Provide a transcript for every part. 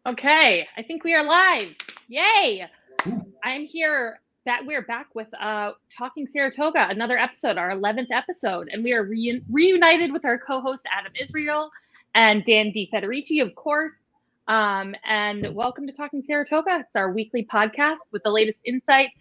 Okay, I think we are live. Yay! I'm here. We're back with Talking Saratoga, another episode, our 11th episode, and we are reunited with our co-host Adam Israel and Dan DiFederici, of course. And welcome to Talking Saratoga. It's our weekly podcast with the latest insight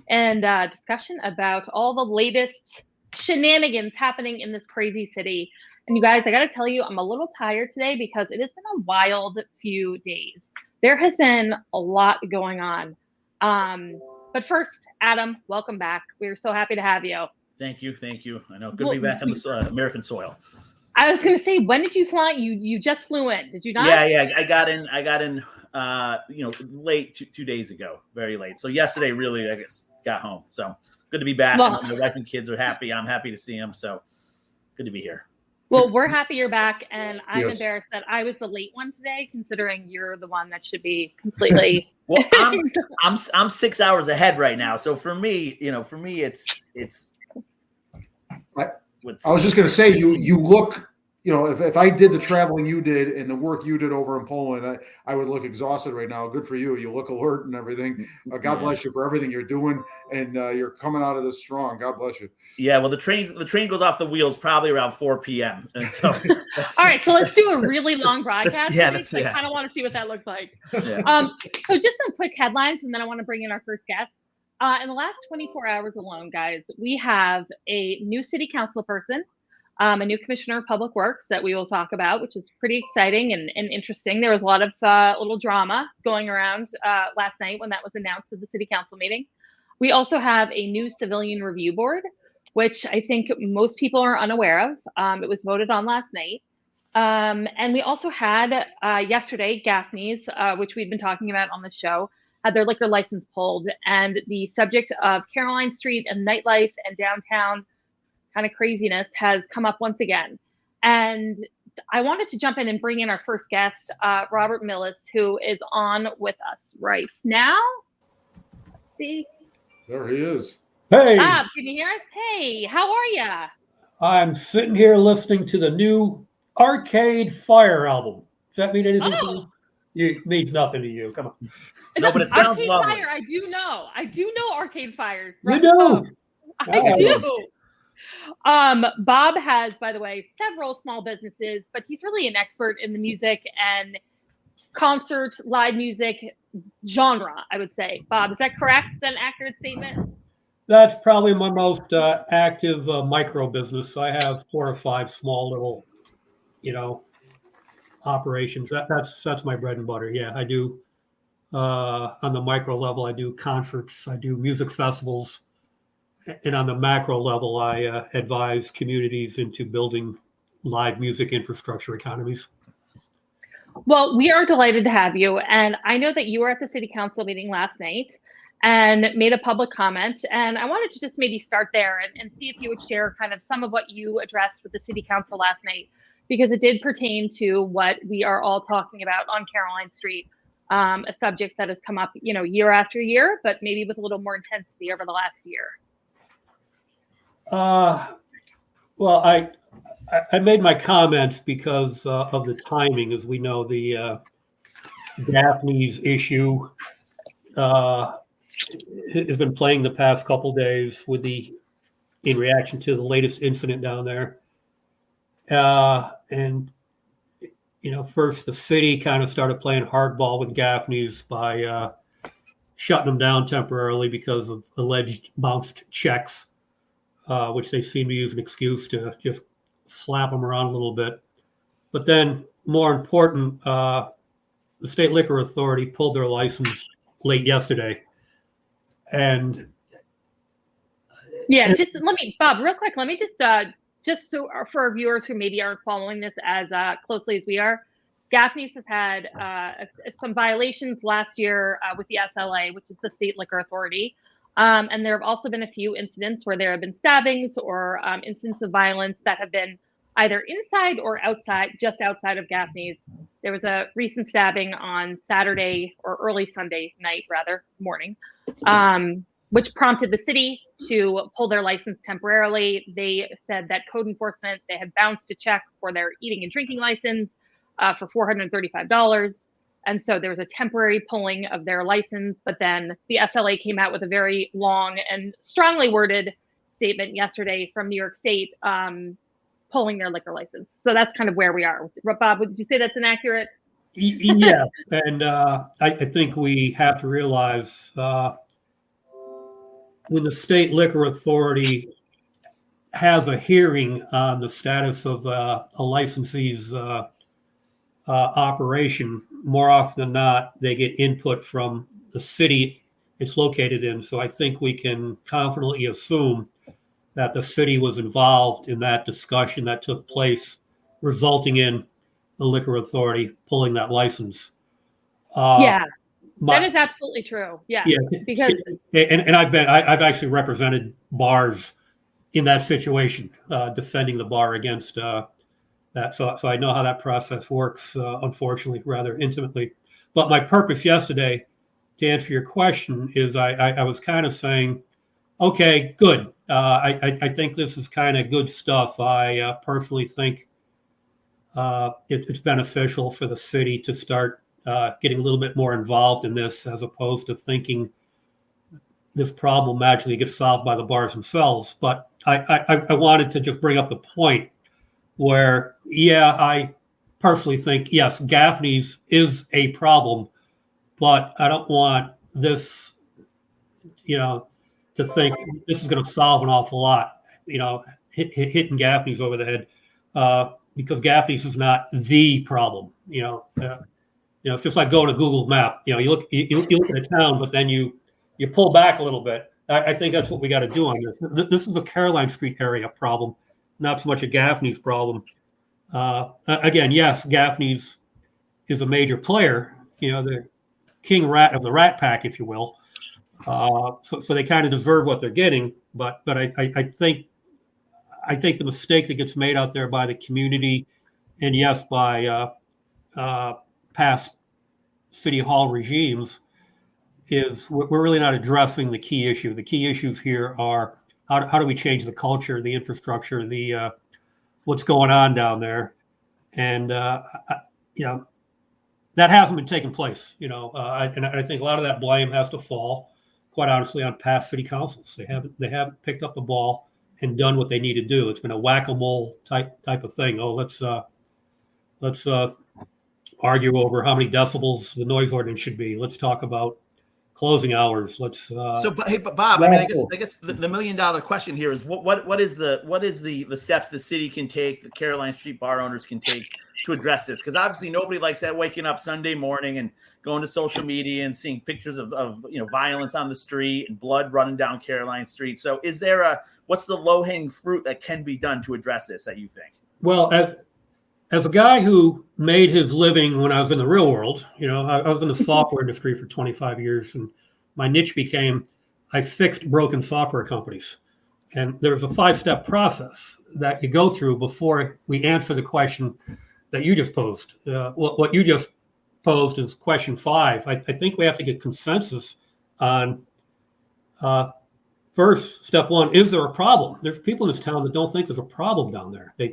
and discussion about all the latest shenanigans happening in this crazy city. And you guys, I got to tell you, I'm a little tired today because it has been a wild few days. There has been a lot going on. But first, Adam, welcome back. We're so happy to have you. Thank you. I know, good to be back on the American soil. I was going to say, when did you fly? You just flew in, did you not? Yeah. I got in. Late 2 days ago, very late. So yesterday, really, I guess, got home. So good to be back. Well, my wife and kids are happy. I'm happy to see them. So good to be here. Well, we're happy you're back, and I'm embarrassed that I was the late one today, considering you're the one that should be completely. Well, I'm 6 hours ahead right now, so for me, it's. I was just going to say, you look. If I did the traveling you did and the work you did over in Poland, I would look exhausted right now. Good for you. You look alert and everything. God bless you for everything you're doing, and you're coming out of this strong. God bless you. Yeah, well, the train goes off the wheels probably around 4 p.m. And so, all right. So let's do a really long broadcast. I kind of want to see what that looks like. Yeah. So just some quick headlines, and then I want to bring in our first guest. In the last 24 hours alone, guys, we have a new city council person. A new commissioner of public works that we will talk about, which is pretty exciting and interesting. There was a lot of little drama going around last night when that was announced at the city council meeting. We also have a new civilian review board, which I think most people are unaware of. It was voted on last night. And we also had yesterday, Gaffney's, which we've been talking about on the show, had their liquor license pulled. And the subject of Caroline Street and nightlife and downtown kind of craziness has come up once again. And I wanted to jump in and bring in our first guest, Robert Millis, who is on with us right now. See? There he is. Hey. Bob, can you hear us? Hey, how are you? I'm sitting here listening to the new Arcade Fire album. Does that mean anything to you? It means nothing to you. Come on. No, but it sounds Arcade lovely. Fire, I do know. I do know Arcade Fire. You do? I do. Bob has, by the way, several small businesses, but he's really an expert in the music and concert, live music genre, I would say. Bob, is that correct? Is that an accurate statement? That's probably my most active micro business. I have 4 or 5 small little, operations. That's my bread and butter. Yeah, I do. On the micro level, I do concerts. I do music festivals. And on the macro level, I advise communities into building live music infrastructure economies. Well, we are delighted to have you. And I know that you were at the city council meeting last night and made a public comment. And I wanted to just maybe start there and see if you would share kind of some of what you addressed with the city council last night, because it did pertain to what we are all talking about on Caroline Street, a subject that has come up, year after year, but maybe with a little more intensity over the last year. Well, I made my comments because of the timing. As we know, the Gaffney's issue has been playing the past couple days in reaction to the latest incident down there. And first the city kind of started playing hardball with Gaffney's by shutting them down temporarily because of alleged bounced checks. Which they seem to use an excuse to just slap them around a little bit. But then, more important, the State Liquor Authority pulled their license late yesterday. And Bob, real quick, let me just so for our viewers who maybe aren't following this as closely as we are, Gaffney's has had some violations last year with the SLA, which is the State Liquor Authority. And there have also been a few incidents where there have been stabbings or incidents of violence that have been either inside or just outside of Gaffney's. There was a recent stabbing on Saturday or early Sunday night, morning, which prompted the city to pull their license temporarily. They said that code enforcement, they had bounced a check for their eating and drinking license for $435. And so there was a temporary pulling of their license, but then the SLA came out with a very long and strongly worded statement yesterday from New York State pulling their liquor license. So that's kind of where we are. Bob, would you say that's inaccurate? Yeah, and I think we have to realize when the state liquor authority has a hearing on the status of a licensee's operation, more often than not, they get input from the city it's located in. So I think we can confidently assume that the city was involved in that discussion that took place, resulting in the liquor authority pulling that license. That is absolutely true. Yes, yeah, because I've actually represented bars in that situation, defending the bar against that. So I know how that process works, unfortunately, rather intimately. But my purpose yesterday, to answer your question, is I was kind of saying, okay, good. I think this is kind of good stuff. I personally think it's beneficial for the city to start getting a little bit more involved in this, as opposed to thinking this problem magically gets solved by the bars themselves. But I wanted to just bring up the point where, I personally think, yes, Gaffney's is a problem, but I don't want this, to think this is going to solve an awful lot, hitting Gaffney's over the head, because Gaffney's is not the problem. It's just like going to Google Map. You look at a town, but then you pull back a little bit. I think that's what we got to do on this. This is a Caroline Street area problem, not so much a Gaffney's problem. Again, yes, Gaffney's is a major player. The king rat of the rat pack, if you will. So they kind of deserve what they're getting. But I think the mistake that gets made out there by the community, and yes, by past city hall regimes, is we're really not addressing the key issue. The key issues here are how do we change the culture, the infrastructure, the what's going on down there, and that hasn't been taking place. And I think a lot of that blame has to fall, quite honestly, on past city councils. They haven't picked up the ball and done what they need to do. It's been a whack-a-mole type of thing. Oh, let's argue over how many decibels the noise ordinance should be. Let's talk about closing hours. Let's. But Bob, I guess the $1 million question here is what is the steps the city can take, the Caroline Street bar owners can take to address this? Because obviously nobody likes that, waking up Sunday morning and going to social media and seeing pictures of violence on the street and blood running down Caroline Street. So what's the low-hanging fruit that can be done to address this, that you think? Well, as a guy who made his living when I was in the real world, I was in the software industry for 25 years, and my niche became I fixed broken software companies. And there's a 5-step process that you go through before we answer the question that you just posed. What you just posed is question 5. I think we have to get consensus on first, step 1, is there a problem? There's people in this town that don't think there's a problem down there. They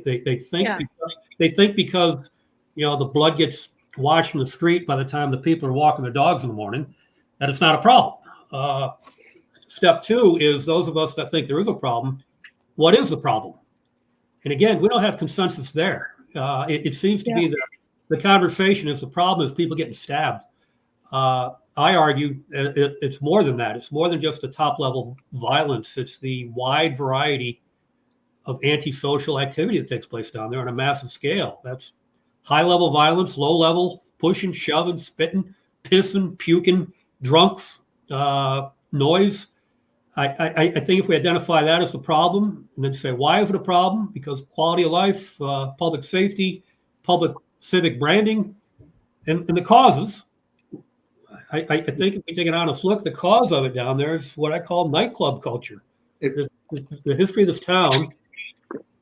think because the blood gets washed from the street by the time the people are walking their dogs in the morning, that it's not a problem. Step 2 is those of us that think there is a problem. What is the problem? And again, we don't have consensus there. It seems to be that the conversation is the problem is people getting stabbed. I argue it's more than that. It's more than just the top level violence. It's the wide variety of antisocial activity that takes place down there on a massive scale. That's high level violence, low level pushing, shoving, spitting, pissing, puking, drunks, noise. I think if we identify that as the problem and then say, why is it a problem? Because quality of life, public safety, public civic branding, and the causes. I think if we take an honest look, the cause of it down there is what I call nightclub culture. The history of this town,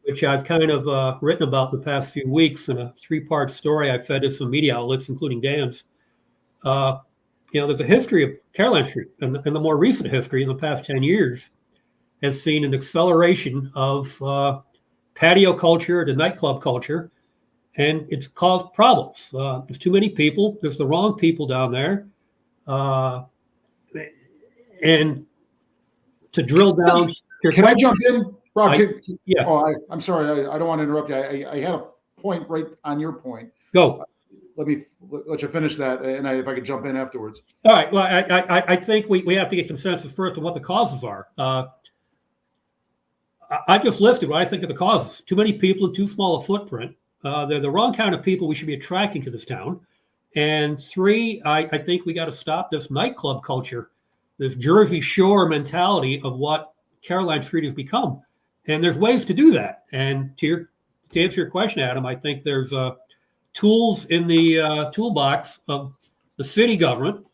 which I've kind of written about the past few weeks in a 3-part story I fed to some media outlets, including Dan's. There's a history of Caroline Street, and the more recent history in the past 10 years has seen an acceleration of patio culture to nightclub culture. and it's caused problems. There's too many people. There's the wrong people down there. And to drill down. Can I jump in, Rob? Yeah. Oh, I'm sorry. I don't want to interrupt you. I had a point right on your point. Go. Let you finish that, and if I could jump in afterwards. All right. Well, I think we have to get consensus first on what the causes are. I just listed what I think are the causes. Too many people and too small a footprint. They're the wrong kind of people we should be attracting to this town. And 3, I think we got to stop this nightclub culture, this Jersey Shore mentality of what Caroline Street has become. And there's ways to do that. And to answer your question, Adam, I think there's tools in the toolbox of the city government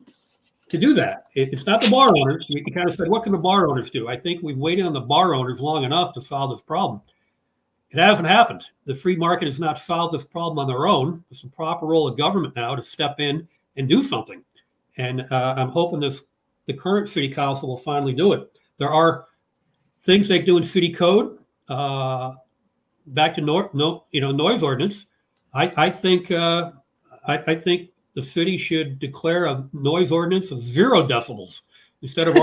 to do that. It's not the bar owners. You kind of said, what can the bar owners do? I think we've waited on the bar owners long enough to solve this problem. It hasn't happened. The free market has not solved this problem on their own. It's the proper role of government now to step in and do something. And I'm hoping the current city council will finally do it. There are things they can do in city code. Back to noise ordinance. I think the city should declare a noise ordinance of 0 decibels instead of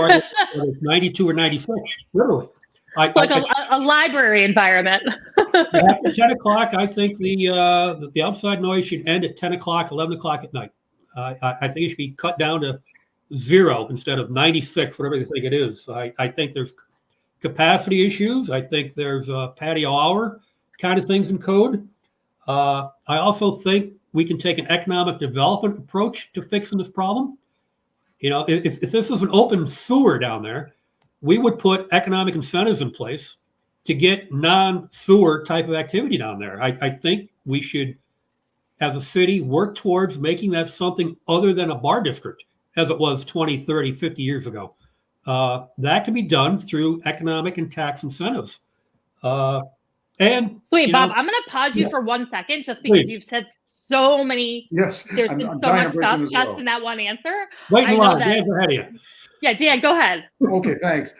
92 or 96. Literally, it's like a library environment. After 10 o'clock, I think the outside noise should end at 10 o'clock, 11 o'clock at night. I think it should be cut down to 0 instead of 96, whatever you think it is. I think there's capacity issues. I think there's patio hour kind of things in code. I also think we can take an economic development approach to fixing this problem. If this was an open sewer down there, we would put economic incentives in place to get non-sewer type of activity down there. I think we should, as a city, work towards making that something other than a bar district, as it was 20, 30, 50 years ago. That can be done through economic and tax incentives. Wait, Bob, I'm going to pause you for 1 second, just because you've said so many. Yes, there's been so much stuff just in that one answer. Wait, Dan's ahead of you. Yeah, Dan, go ahead. Okay, thanks.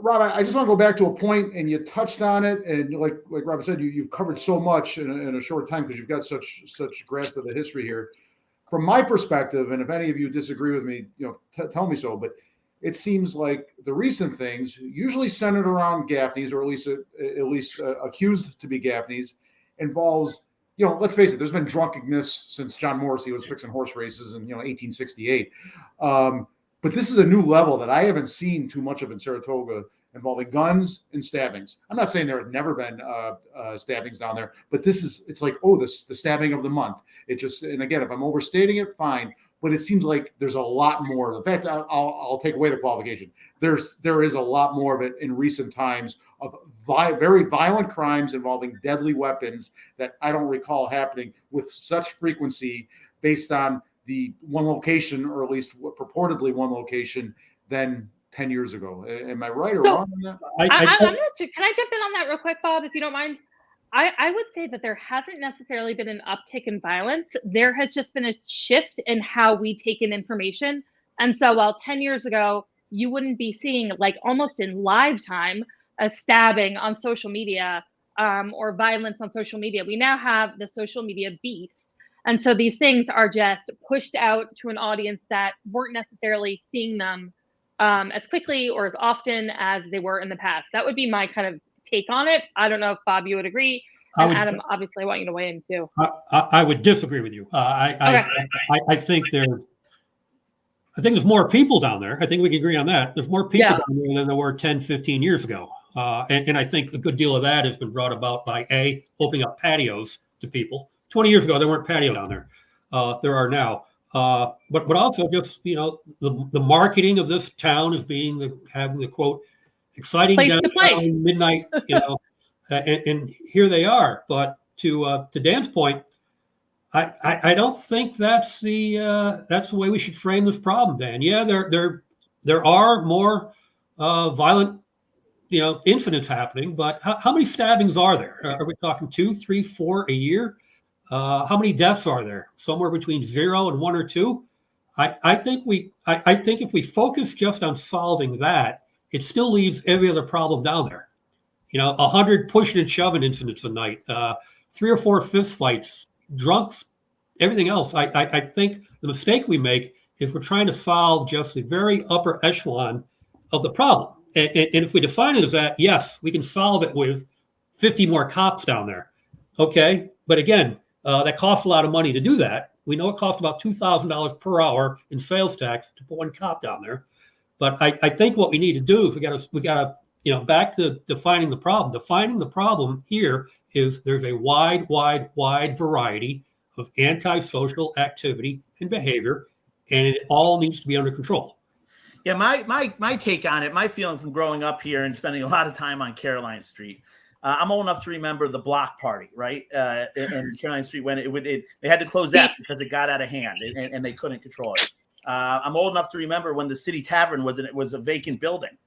Rob, I just want to go back to a point, and you touched on it, and like Robert said, you've covered so much in a short time because you've got such grasp of the history here. From my perspective, and if any of you disagree with me, tell me so. But it seems like the recent things, usually centered around Gaffney's, or at least accused to be Gaffney's, involves, let's face it, there's been drunkenness since John Morrissey was fixing horse races in 1868. But this is a new level that I haven't seen too much of in Saratoga, involving guns and stabbings. I'm not saying there have never been stabbings down there, but it's like, the stabbing of the month. And again, if I'm overstating it, fine. But it seems like there's a lot more. In fact, I'll take away the qualification. There is a lot more of it in recent times of very violent crimes involving deadly weapons that I don't recall happening with such frequency based on the one location, or at least purportedly one location, than 10 years ago. Am I right or wrong on that? Can I jump in on that real quick, Bob, if you don't mind? I would say that there hasn't necessarily been an uptick in violence. There has just been a shift in how we take in information. And so while 10 years ago, you wouldn't be seeing, like, almost in live time, a stabbing on social media or violence on social media, we now have the social media beast. And so these things are just pushed out to an audience that weren't necessarily seeing them as quickly or as often as they were in the past. That would be my kind of take on it. I don't know if, Bob, you would agree. And Adam, obviously, I want you to weigh in too. I would disagree with you. I think there's more people down there. I think we can agree on that. There's more people down there than there were 10, 15 years ago. And I think a good deal of that has been brought about by opening up patios to people. 20 years ago, there weren't patio down there. There are now. But also just, the marketing of this town as having the quote, exciting downtown midnight, and here they are. But to Dan's point, I don't think that's the way we should frame this problem, Dan. Yeah, there are more violent incidents happening, but how many stabbings are there? Are we talking 2, 3, 4 a year? How many deaths are there? Somewhere between 0 and 1 or 2. I think if we focus just on solving that, it still leaves every other problem down there. 100 pushing and shoving incidents a night, 3 or 4 fist fights, drunks, everything else. I think the mistake we make is we're trying to solve just the very upper echelon of the problem. And if we define it as that, yes, we can solve it with 50 more cops down there. Okay. But again, that costs a lot of money to do that. We know it costs about $2,000 per hour in sales tax to put one cop down there. But I think what we need to do is we got to, back to defining the problem. Defining the problem here is there's a wide variety of antisocial activity and behavior, and it all needs to be under control. Yeah, my take on it, my feeling from growing up here and spending a lot of time on Caroline Street. I'm old enough to remember the block party, right? And Caroline Street, when they had to close that because it got out of hand and they couldn't control it. I'm old enough to remember when the City Tavern was a vacant building.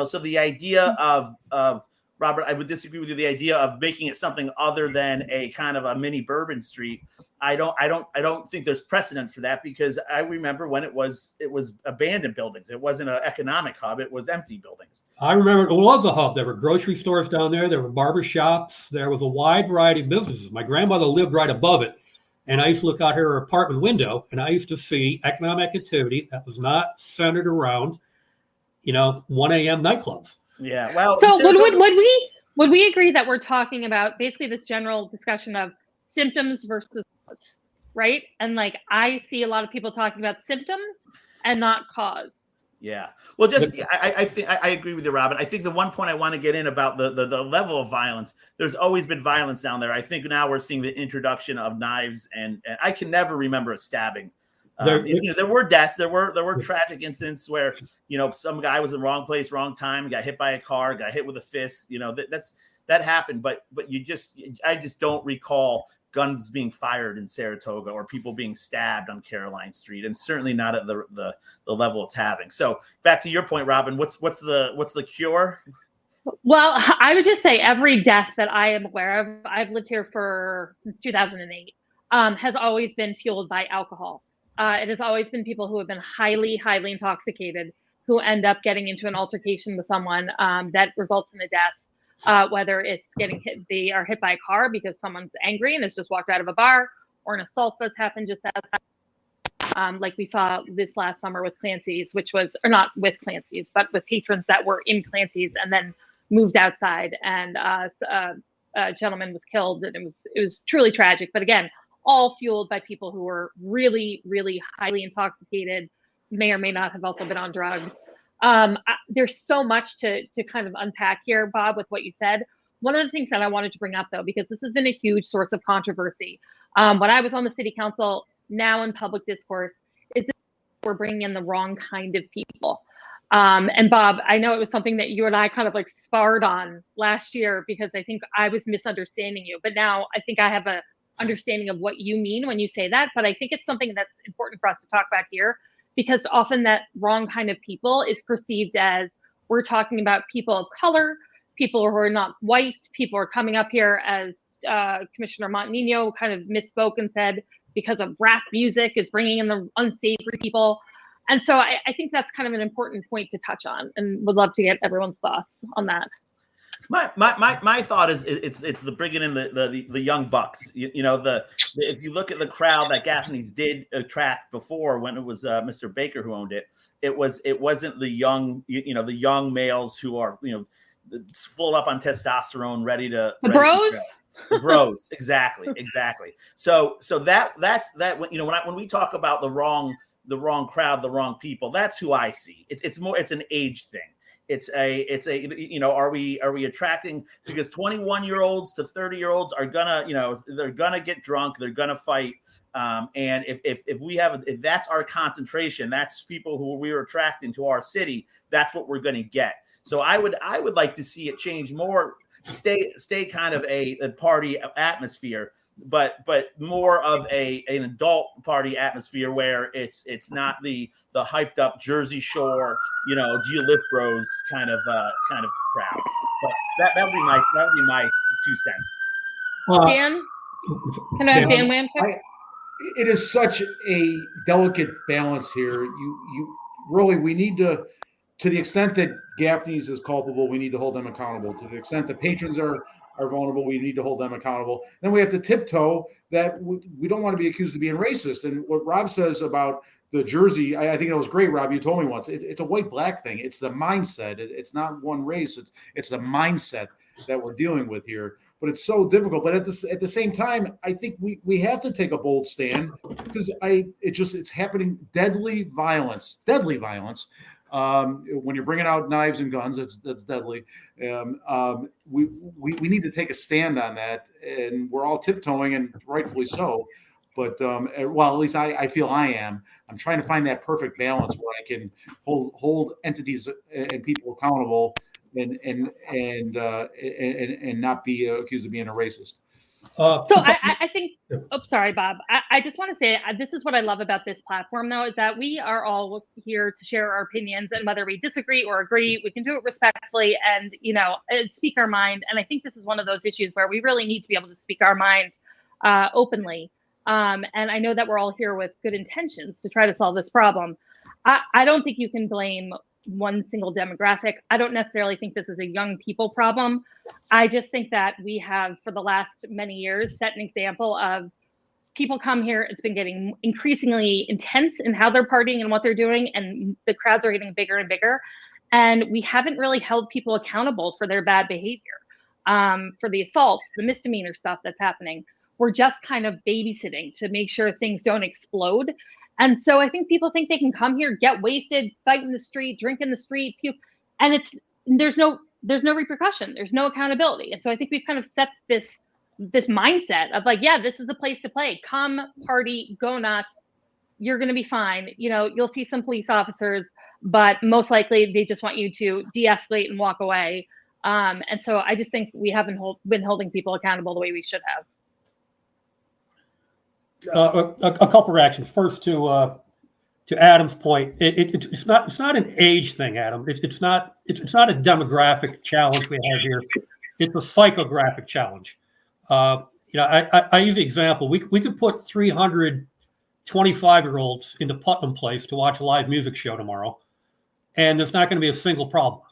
So the idea of Robert, I would disagree with you. The idea of making it something other than a kind of a mini Bourbon Street, I don't think there's precedent for that, because I remember when it was abandoned buildings. It wasn't an economic hub; it was empty buildings. I remember it was a hub. There were grocery stores down there. There were barber shops. There was a wide variety of businesses. My grandmother lived right above it, and I used to look out her apartment window, and I used to see economic activity that was not centered around, 1 a.m. nightclubs. Yeah. Well, so would we agree that we're talking about basically this general discussion of symptoms versus cause, right? And I see a lot of people talking about symptoms and not cause. Yeah. Well, I think I agree with you, Robin. I think the one point I want to get in about the level of violence. There's always been violence down there. I think now we're seeing the introduction of knives, and I can never remember a stabbing. There were deaths. There were tragic incidents where some guy was in the wrong place, wrong time, got hit by a car, got hit with a fist. That happened. But I just don't recall guns being fired in Saratoga or people being stabbed on Caroline Street, and certainly not at the level it's having. So back to your point, Robin, what's the cure? Well, I would just say every death that I am aware of, I've lived here since 2008, has always been fueled by alcohol. It has always been people who have been highly, highly intoxicated who end up getting into an altercation with someone that results in a death, whether it's they are hit by a car because someone's angry and has just walked out of a bar, or an assault that's happened just outside, like we saw this last summer with Clancy's, or not with Clancy's, but with patrons that were in Clancy's and then moved outside, and a gentleman was killed, and it was truly tragic. But again, all fueled by people who were really, really highly intoxicated, may or may not have also been on drugs. There's so much to kind of unpack here, Bob, with what you said. One of the things that I wanted to bring up, though, because this has been a huge source of controversy, when I was on the city council, now in public discourse, is that we're bringing in the wrong kind of people. And Bob, I know it was something that you and I kind of sparred on last year, because I think I was misunderstanding you. But now I think I have a understanding of what you mean when you say that. But I think it's something that's important for us to talk about here, because often that wrong kind of people is perceived as we're talking about people of color, people who are not white, people are coming up here, as Commissioner Montenegro kind of misspoke and said, because of rap music is bringing in the unsavory people. And so I think that's kind of an important point to touch on, and would love to get everyone's thoughts on that. My thought is it's the bringing in the young bucks. If you look at the crowd that Gaffney's did attract before, when it was Mr. Baker who owned it, it wasn't the young the young males who are full up on testosterone, ready to bros. The bros, exactly. So that's when we talk about the wrong crowd, the wrong people, that's who I see. It's an age thing. It's a are we attracting, because 21-year-olds to 30-year-olds are gonna they're gonna get drunk, they're gonna fight, and if that's our concentration, that's people who we're attracting to our city, that's what we're gonna get. So I would like to see it change more, stay kind of a party atmosphere, but more of an adult party atmosphere, where it's not the hyped up Jersey Shore, Gia Lift Bros kind of crowd. But that would be my 2 cents. Dan, can I have Dan weigh in? It is such a delicate balance here. You really, we need to the extent that Gaffney's is culpable, we need to hold them accountable. To the extent the patrons are are vulnerable. We need to hold them accountable. Then we have to tiptoe that we don't want to be accused of being racist. And what Rob says about the jersey, I think that was great, Rob. You told me once. It's a white-black thing. It's the mindset. It's not one race. It's the mindset that we're dealing with here. But it's so difficult. But at the same time, I think we have to take a bold stand because it's happening. Deadly violence. When you're bringing out knives and guns, that's deadly. We need to take a stand on that, and we're all tiptoeing, and rightfully so. But well, at least I feel I am. I'm trying to find that perfect balance where I can hold entities and people accountable, and not be accused of being a racist. So I think, sorry, Bob. I just want to say this is what I love about this platform, though, is that we are all here to share our opinions, and whether we disagree or agree, we can do it respectfully and, speak our mind. And I think this is one of those issues where we really need to be able to speak our mind openly. And I know that we're all here with good intentions to try to solve this problem. I don't think you can blame one single demographic. I don't necessarily think this is a young people problem. I just think that we have, for the last many years, set an example of people come here. It's been getting increasingly intense in how they're partying and what they're doing, and the crowds are getting bigger and bigger. And we haven't really held people accountable for their bad behavior, for the assaults, the misdemeanor stuff that's happening. We're just kind of babysitting to make sure things don't explode. And so I think people think they can come here, get wasted, fight in the street, drink in the street, puke, and there's no repercussion. There's no accountability. And so I think we've kind of set this mindset of like, yeah, this is the place to play. Come party, go nuts. You're going to be fine. You'll see some police officers, but most likely they just want you to de-escalate and walk away. And so I just think we haven't been holding people accountable the way we should have. A couple reactions. First, to Adam's point, it's not an age thing, Adam. It's not a demographic challenge we have here. It's a psychographic challenge. I use the example. We could put 300 25-year-olds into Putnam Place to watch a live music show tomorrow, and there's not going to be a single problem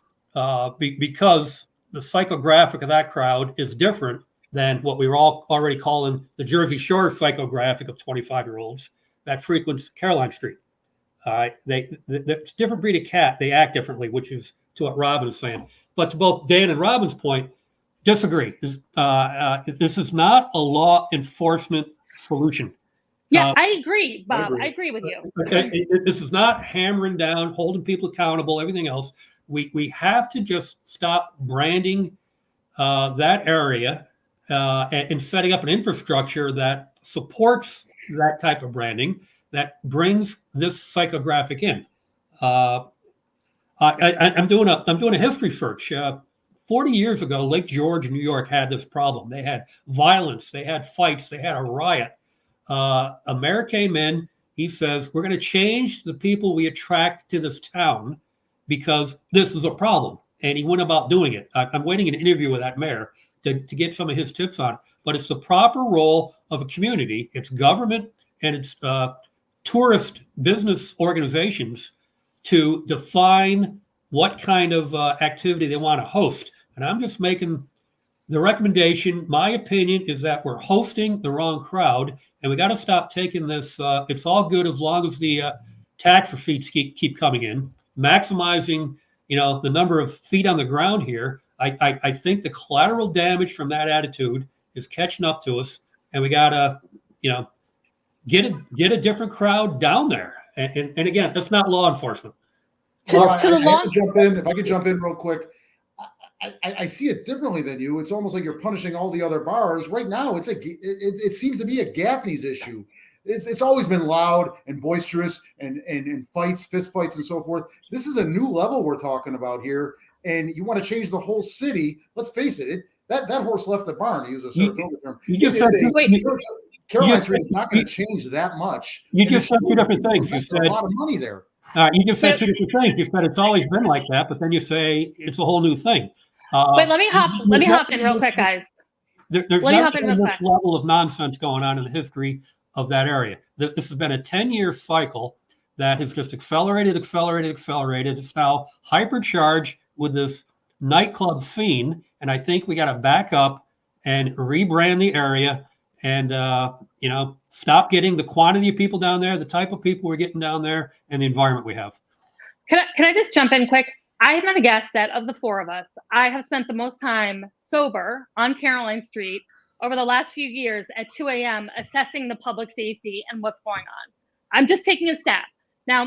because the psychographic of that crowd is different than what we were all already calling the Jersey Shore psychographic of 25-year-olds that frequents Caroline Street. It's a different breed of cat. They act differently, which is to what Robin is saying. But to both Dan and Robin's point, disagree. This is not a law enforcement solution. Yeah, I agree, Bob. I agree with you. This is not hammering down, holding people accountable, everything else. We have to just stop branding that area and setting up an infrastructure that supports that type of branding that brings this psychographic in. I'm doing a history search. 40 years ago, Lake George, New York had this problem. They had violence, they had fights, they had a riot. A mayor came in. He says, we're going to change the people we attract to this town because this is a problem. And he went about doing it. I'm waiting an interview with that mayor to get some of his tips on it. But it's the proper role of a community. It's government and it's tourist business organizations to define what kind of activity they want to host. And I'm just making the recommendation. My opinion is that we're hosting the wrong crowd, and we got to stop taking this. It's all good as long as the tax receipts keep coming in, maximizing, the number of feet on the ground here. I think the collateral damage from that attitude is catching up to us, and we got to, get a different crowd down there. And again, that's not law enforcement. If I could jump in real quick. I see it differently than you. It's almost like you're punishing all the other bars. Right now, it seems to be a Gaffney's issue. It's always been loud and boisterous and fights, fist fights, and so forth. This is a new level we're talking about here, and you want to change the whole city. Let's face it. That horse left the barn, to use a Saratoga term. Caroline Street is not going to change that much. You just said two different things. You said a lot of money there. You just said two different things. You said it's always been like that, but then you say it's a whole new thing. Wait, let me hop in real quick, guys. There's never been this level of nonsense going on in the history of that area. This has been a 10-year cycle that has just accelerated. It's now hypercharged with this nightclub scene, and I think we got to back up and rebrand the area and, stop getting the quantity of people down there, the type of people we're getting down there, and the environment we have. Can I just jump in quick? I am going to guess that of the four of us, I have spent the most time sober on Caroline Street over the last few years at 2 a.m. assessing the public safety and what's going on. I'm just taking a stab. Now,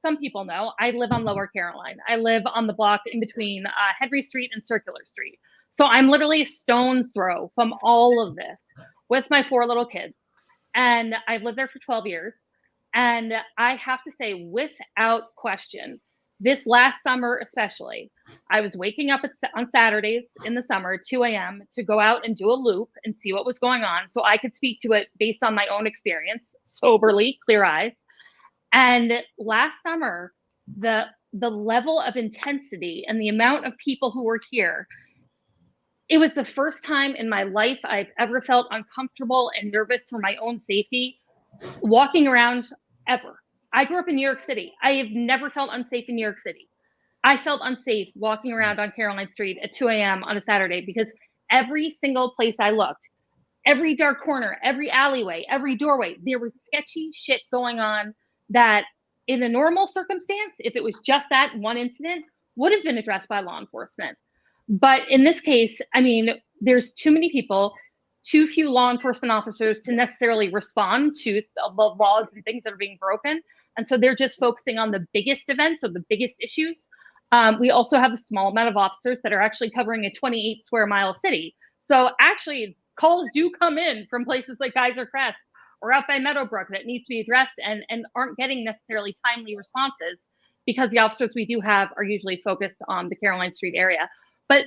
some people know I live on Lower Caroline. I live on the block in between Henry Street and Circular Street. So I'm literally a stone's throw from all of this with my 4 little kids. And I've lived there for 12 years. And I have to say, without question, this last summer especially, I was waking up on Saturdays in the summer, 2 a.m., to go out and do a loop and see what was going on so I could speak to it based on my own experience, soberly, clear eyes. And last summer, the level of intensity and the amount of people who were here, it was the first time in my life I've ever felt uncomfortable and nervous for my own safety walking around ever. I grew up in New York City. I have never felt unsafe in New York City. I felt unsafe walking around on Caroline Street at 2 a.m. on a Saturday because every single place I looked, every dark corner, every alleyway, every doorway, there was sketchy shit going on that in a normal circumstance, if it was just that one incident, would have been addressed by law enforcement. But in this case, I mean, there's too many people, too few law enforcement officers to necessarily respond to the laws and things that are being broken. And so they're just focusing on the biggest events or the biggest issues. We also have a small amount of officers that are actually covering a 28 square mile city. So actually calls do come in from places like Geyser Crest or out by Meadowbrook that need to be addressed and aren't getting necessarily timely responses because the officers we do have are usually focused on the Caroline Street area. But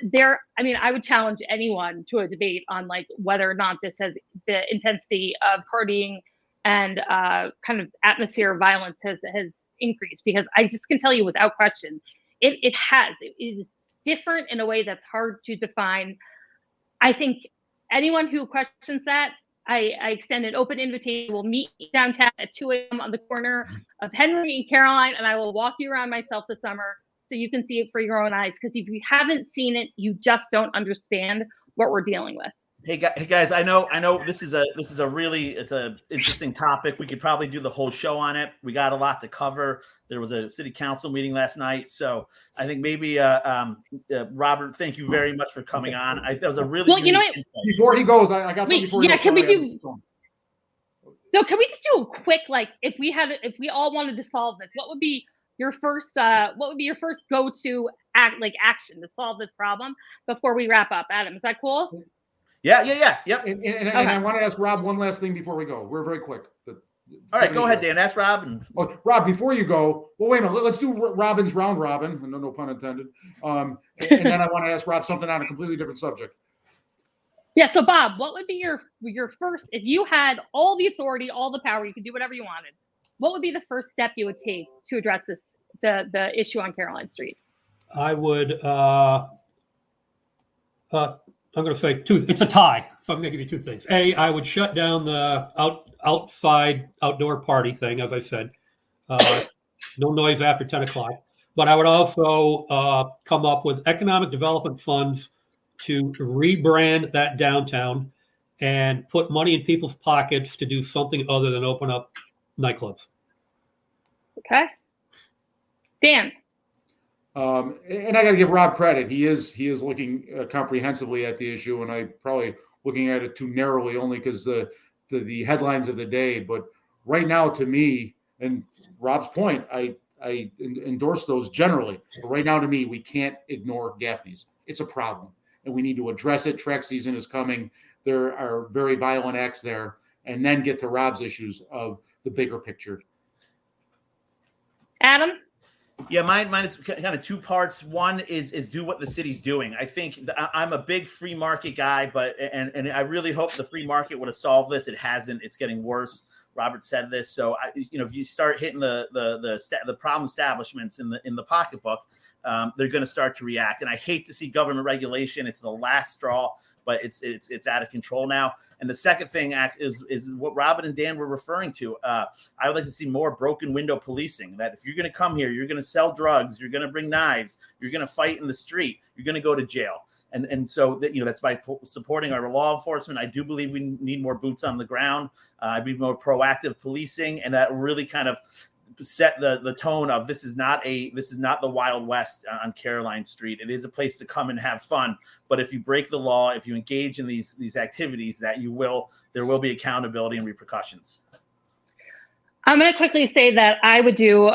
I would challenge anyone to a debate on like whether or not this has the intensity of partying and kind of atmosphere of violence has increased, because I just can tell you without question, it has. It is different in a way that's hard to define. I think anyone who questions that, I extend an open invitation. We'll meet downtown at 2 a.m. on the corner of Henry and Caroline, and I will walk you around myself this summer so you can see it for your own eyes. Because if you haven't seen it, you just don't understand what we're dealing with. Hey guys, I know this is a really interesting topic. We could probably do the whole show on it. We got a lot to cover. There was a city council meeting last night, so I think maybe Robert, thank you very much for coming on. That was a really before he goes, I got something before he goes. Can we just do a quick, like, if we all wanted to solve this, what would be your first go-to action to solve this problem before we wrap up? Adam, is that cool? Yeah. Yep. And I want to ask Rob one last thing before we go. We're very quick. All right, go ahead, Dan. Ask Rob. Rob, before you go, well, wait a minute. Let's do Robin's round robin. No pun intended. And then I want to ask Rob something on a completely different subject. Yeah. So, Bob, what would be your first, if you had all the authority, all the power, you could do whatever you wanted, what would be the first step you would take to address the issue on Caroline Street? I would. I'm going to say two. It's a tie, so I'm going to give you two things. A, I would shut down the outdoor party thing, as I said. No noise after 10 o'clock. But I would also come up with economic development funds to rebrand that downtown and put money in people's pockets to do something other than open up nightclubs. Okay. Dan. And I got to give Rob credit. He is looking comprehensively at the issue, and I probably looking at it too narrowly only because the headlines of the day. But right now, to me, and Rob's point, I endorse those generally. But right now, to me, we can't ignore Gaffney's. It's a problem, and we need to address it. Track season is coming. There are very violent acts there, and then get to Rob's issues of the bigger picture. Adam? Yeah, mine is kind of two parts. One is do what the city's doing. I think I'm a big free market guy, but and I really hope the free market would have solved this. It hasn't. It's getting worse. Robert said this. So if you start hitting the problem establishments in the pocketbook, they're going to start to react. And I hate to see government regulation. It's the last straw, but it's out of control now. And the second thing is what Robin and Dan were referring to. I would like to see more broken window policing, that if you're going to come here, you're going to sell drugs, you're going to bring knives, you're going to fight in the street, you're going to go to jail. And so that, that's by supporting our law enforcement. I do believe we need more boots on the ground. I need more proactive policing, and that really kind of set the tone of this is not the Wild West on Caroline Street. It is a place to come and have fun. But if you break the law, if you engage in these activities, there will be accountability and repercussions. I'm going to quickly say that I would do,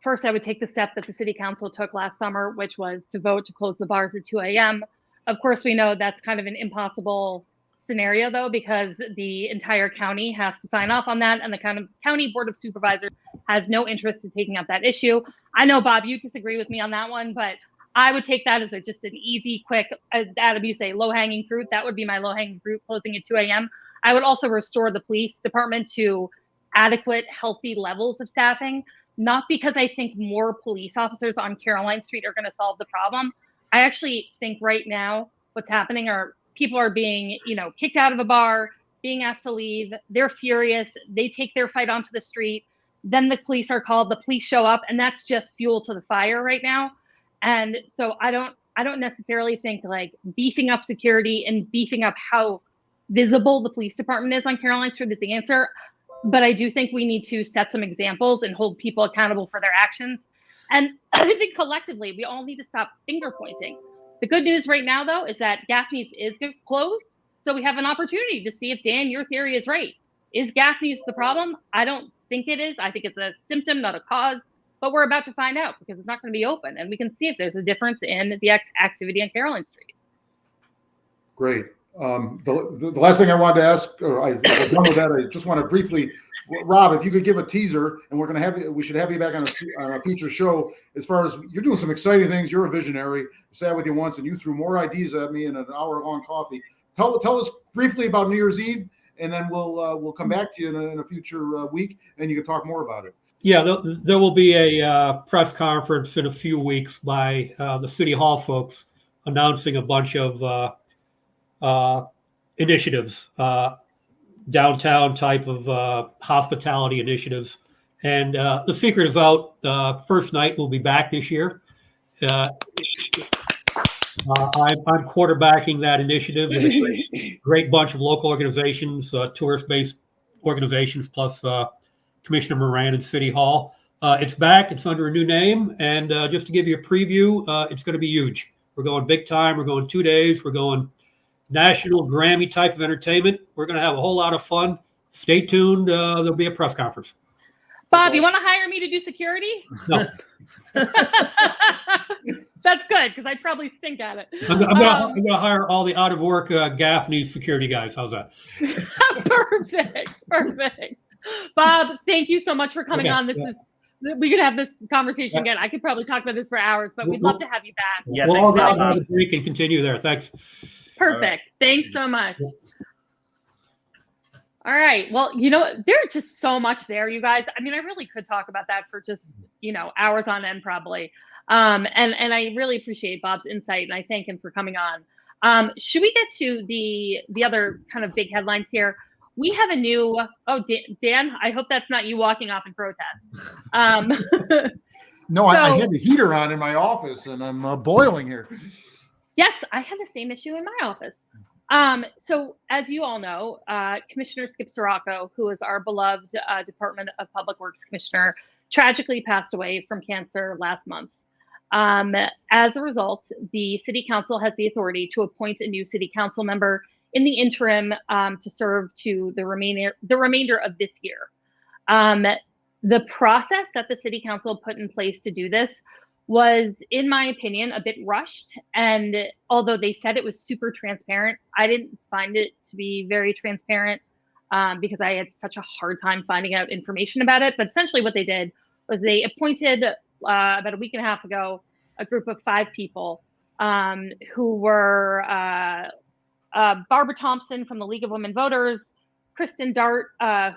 first I would take the step that the city council took last summer, which was to vote to close the bars at 2 a.m. Of course, we know that's kind of an impossible scenario, though, because the entire county has to sign off on that, and the county board of supervisors has no interest in taking up that issue. I know, Bob, you disagree with me on that one, but I would take that as just an easy, quick, Adam, you say low-hanging fruit. That would be my low-hanging fruit, closing at 2 a.m. I would also restore the police department to adequate, healthy levels of staffing, not because I think more police officers on Caroline Street are going to solve the problem. I actually think right now what's happening are people are being, kicked out of a bar, being asked to leave. They're furious. They take their fight onto the street. Then the police are called. The police show up, and that's just fuel to the fire right now. And so I don't necessarily think like beefing up security and beefing up how visible the police department is on Caroline Street is the answer. But I do think we need to set some examples and hold people accountable for their actions. And I think collectively, we all need to stop finger pointing. The good news right now, though, is that Gaffney's is closed. So we have an opportunity to see if, Dan, your theory is right. Is Gaffney's the problem? I don't think it is. I think it's a symptom, not a cause. But we're about to find out because it's not going to be open. And we can see if there's a difference in the activity on Caroline Street. Great. The last thing I wanted to ask, or I'm done with that, I just want to briefly, Rob, if you could give a teaser, and we should have you back on a future show. As far as you're doing some exciting things, you're a visionary. I sat with you once, and you threw more ideas at me in an hour-long coffee. Tell us briefly about New Year's Eve, and then we'll come back to you in a future week, and you can talk more about it. Yeah, there will be a press conference in a few weeks by the City Hall folks announcing a bunch of initiatives, downtown type of hospitality initiatives. And the secret is out. First night will be back this year. I'm quarterbacking that initiative with a great bunch of local organizations, tourist-based organizations, plus Commissioner Moran and City Hall. It's back. It's under a new name. And just to give you a preview, it's going to be huge. We're going big time. We're going 2 days. We're going national Grammy type of entertainment. We're going to have a whole lot of fun. Stay tuned. There'll be a press conference. Bob, you want to hire me to do security? No. That's good, because I probably stink at it. I'm going to hire all the out-of-work Gaffney security guys. How's that? Perfect. Bob, thank you so much for coming on. We could have this conversation again. I could probably talk about this for hours, but we'd love to have you back. Yeah, we'll all thanks, get out of the break and continue there. Thanks. Perfect. Thanks so much. All right. Well, there's just so much there, you guys. I mean, I really could talk about that for just, hours on end probably. And I really appreciate Bob's insight, and I thank him for coming on. Should we get to the other kind of big headlines here? We have a new, Dan, I hope that's not you walking off in protest. No, I had the heater on in my office, and I'm boiling here. Yes, I have the same issue in my office. So as you all know, Commissioner Skip Saratoga, who is our beloved Department of Public Works Commissioner, tragically passed away from cancer last month. As a result, the City Council has the authority to appoint a new City Council member in the interim to serve to the remainder of this year. The process that the City Council put in place to do this was, in my opinion, a bit rushed. And although they said it was super transparent, I didn't find it to be very transparent because I had such a hard time finding out information about it. But essentially what they did was they appointed about a week and a half ago a group of 5 people who were Barbara Thompson from the League of Women Voters, Kristen Dart,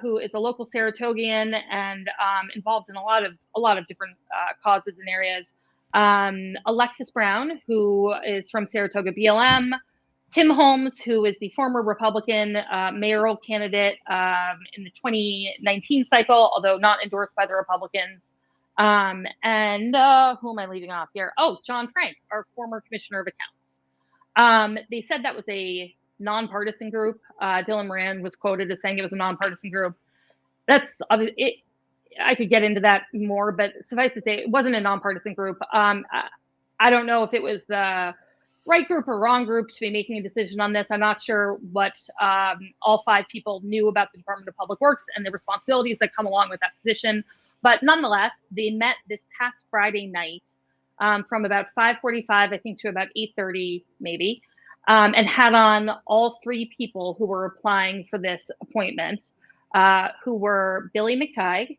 who is a local Saratogian and involved in a lot of different causes and areas. Alexis Brown, who is from Saratoga BLM, Tim Holmes, who is the former Republican mayoral candidate in the 2019 cycle, although not endorsed by the Republicans. And who am I leaving off here? Oh, John Frank, our former Commissioner of Accounts. They said that was a nonpartisan group. Dylan Moran was quoted as saying it was a nonpartisan group. That's it. I could get into that more, but suffice to say, it wasn't a nonpartisan group. I don't know if it was the right group or wrong group to be making a decision on this. I'm not sure what all 5 people knew about the Department of Public Works and the responsibilities that come along with that position. But nonetheless, they met this past Friday night from about 5:45, I think, to about 8:30 maybe, and had on all 3 people who were applying for this appointment, who were Billy McTighe,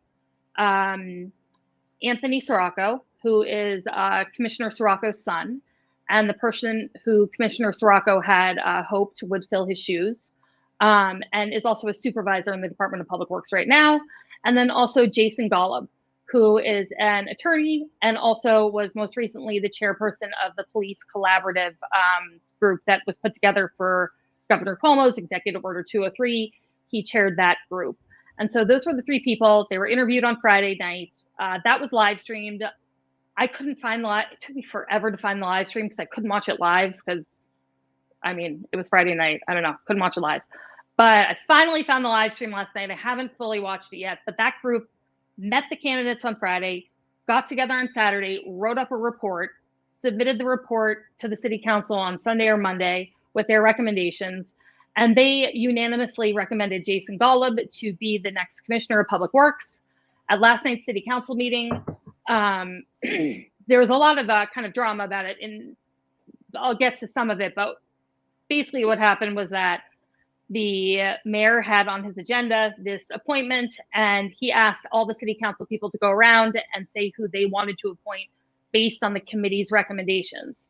Anthony Sirocco, who is Commissioner Sirocco's son, and the person who Commissioner Sirocco had hoped would fill his shoes, and is also a supervisor in the Department of Public Works right now. And then also Jason Golub, who is an attorney and also was most recently the chairperson of the police collaborative group that was put together for Governor Cuomo's Executive Order 203. He chaired that group. And so those were the 3 people. They were interviewed on Friday night. That was live streamed. I couldn't find it took me forever to find the live stream because I couldn't watch it live because, I mean, it was Friday night. I don't know, couldn't watch it live. But I finally found the live stream last night. I haven't fully watched it yet, but that group met the candidates on Friday, got together on Saturday, wrote up a report, submitted the report to the city council on Sunday or Monday with their recommendations. And they unanimously recommended Jason Golub to be the next Commissioner of Public Works. At last night's city council meeting, there was a lot of kind of drama about it, and I'll get to some of it. But basically what happened was that the mayor had on his agenda this appointment, and he asked all the city council people to go around and say who they wanted to appoint based on the committee's recommendations.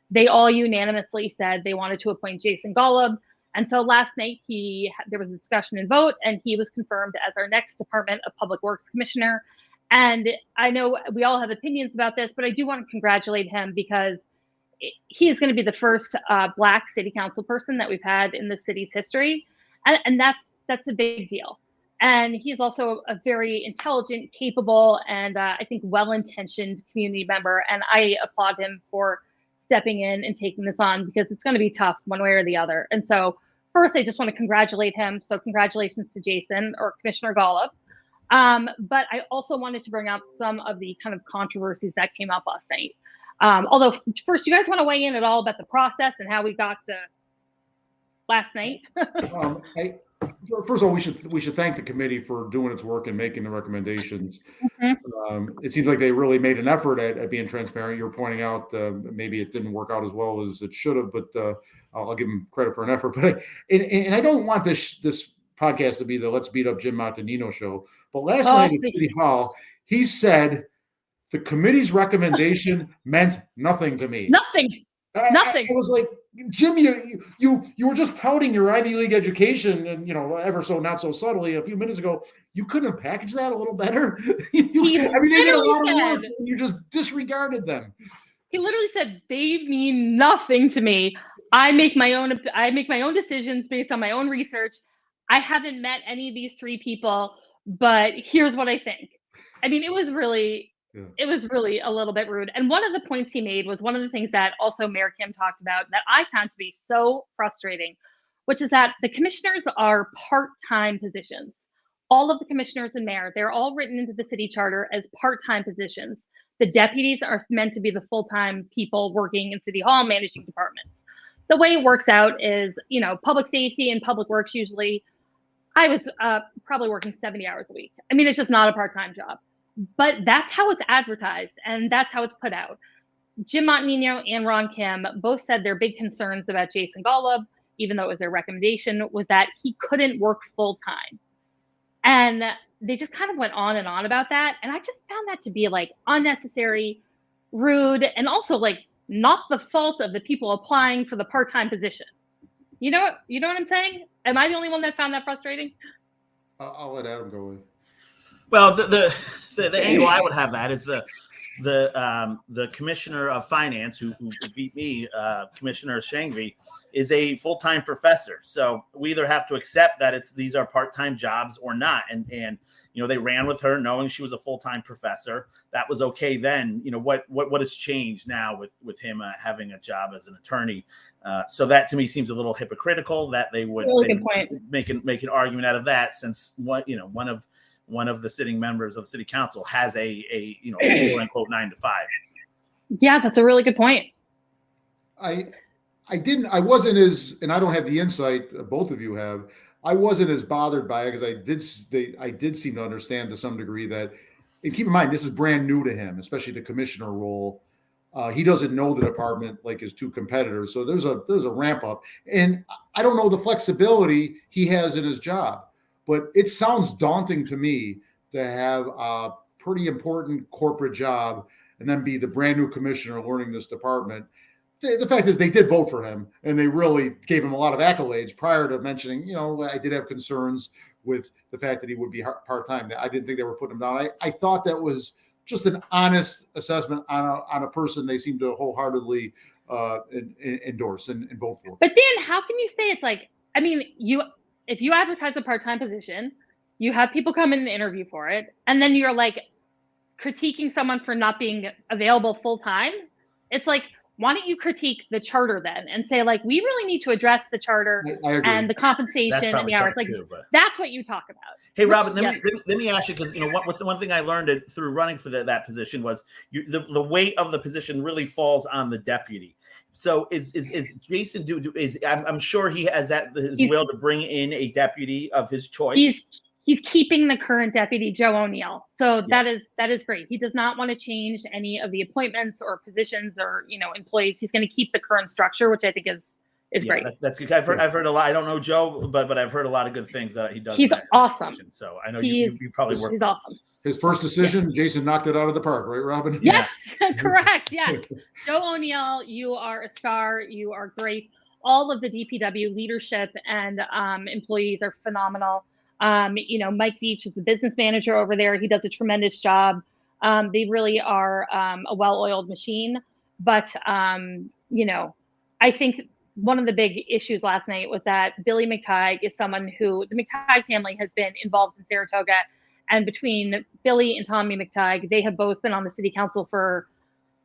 They all unanimously said they wanted to appoint Jason Golub. And so last night there was a discussion and vote, and he was confirmed as our next Department of Public Works Commissioner. And I know we all have opinions about this, but I do want to congratulate him because he is going to be the first Black city council person that we've had in the city's history. And that's a big deal. And he's also a very intelligent, capable, and I think well-intentioned community member. And I applaud him for stepping in and taking this on because it's going to be tough one way or the other. And so first, I just want to congratulate him. So congratulations to Jason or Commissioner Golub. But I also wanted to bring up some of the kind of controversies that came up last night. Although first, you guys want to weigh in at all about the process and how we got to last night? First of all, we should thank the committee for doing its work and making the recommendations. Mm-hmm. It seems like they really made an effort at being transparent. You're pointing out maybe it didn't work out as well as it should have, but I'll give them credit for an effort. But I don't want this podcast to be the Let's Beat Up Jim Montanino show. But last night at City Hall, he said the committee's recommendation meant nothing to me. Nothing. Nothing. I was like, Jim, you were just touting your Ivy League education, and ever so not so subtly a few minutes ago. You couldn't have packaged that a little better. They did a lot of work, and you just disregarded them. He literally said they mean nothing to me. I make my own decisions based on my own research. I haven't met any of these 3 people, but here's what I think. I mean, it was really a little bit rude. And one of the points he made was one of the things that also Mayor Kim talked about that I found to be so frustrating, which is that the commissioners are part-time positions. All of the commissioners and mayor, they're all written into the city charter as part-time positions. The deputies are meant to be the full-time people working in City Hall, managing departments. The way it works out is, public safety and public works usually, I was probably working 70 hours a week. I mean, it's just not a part-time job. But that's how it's advertised, and that's how it's put out. Jim Montanino and Ron Kim both said their big concerns about Jason Golub, even though it was their recommendation, was that he couldn't work full-time. And they just kind of went on and on about that. And I just found that to be unnecessary, rude, and also not the fault of the people applying for the part-time position. You know what I'm saying? Am I the only one that found that frustrating? I'll let Adam go away. Well, the angle I would have that is the commissioner of finance who beat me, Commissioner Shangvi, is a full-time professor. So we either have to accept that these are part-time jobs or not. And they ran with her knowing she was a full-time professor. That was okay then. What has changed now with him having a job as an attorney? So that to me seems a little hypocritical that they would make an argument out of that, since one of the sitting members of city council has a quote unquote 9 to 5. Yeah, that's a really good point. I wasn't as, and I don't have the insight both of you have. I wasn't as bothered by it because I did seem to understand to some degree that, and keep in mind, this is brand new to him, especially the commissioner role. He doesn't know the department like his two competitors. So there's a ramp up, and I don't know the flexibility he has in his job, but it sounds daunting to me to have a pretty important corporate job and then be the brand new commissioner learning this department. The fact is they did vote for him, and they really gave him a lot of accolades prior to mentioning, I did have concerns with the fact that he would be part-time. I didn't think they were putting him down. I thought that was just an honest assessment on a person they seem to wholeheartedly endorse and vote for. But Dan, how can you say it's like, if you advertise a part-time position, you have people come in and interview for it, and then you're like critiquing someone for not being available full-time? It's like, why don't you critique the charter then and say, like, we really need to address the charter and the compensation and the hours? Like, that's what you talk about. Hey, Robin, let me ask you, because what's the one thing I learned through running for that position was the weight of the position really falls on the deputy. So is Jason I'm sure he has his will to bring in a deputy of his choice. He's keeping the current deputy, Joe O'Neill. So that is great. He does not want to change any of the appointments or positions or employees. He's going to keep the current structure, which I think is great. That's good. I've heard a lot. I don't know Joe, but I've heard a lot of good things that he does. He's awesome. So I know you probably work. He's awesome. His first decision, Jason knocked it out of the park, right, Robin? Yes, correct. Yes, Joe O'Neill, you are a star. You are great. All of the DPW leadership and employees are phenomenal. Mike Beach is the business manager over there. He does a tremendous job. They really are a well-oiled machine. But, I think one of the big issues last night was that Billy McTighe is someone who the McTighe family has been involved in Saratoga. And between Billy and Tommy McTighe, they have both been on the city council for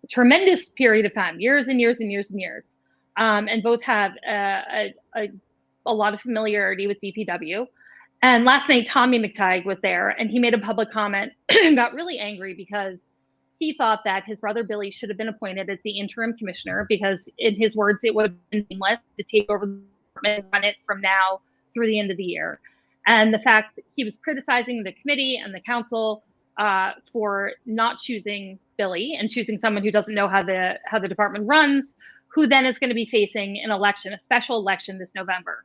a tremendous period of time, years and years and years and years. And both have a lot of familiarity with DPW. And last night, Tommy McTighe was there, and he made a public comment and got really angry because he thought that his brother Billy should have been appointed as the interim commissioner because, in his words, it would have been seamless to take over the department and run it from now through the end of the year. And the fact that he was criticizing the committee and the council for not choosing Billy and choosing someone who doesn't know how the department runs, who then is going to be facing an election, a special election this November.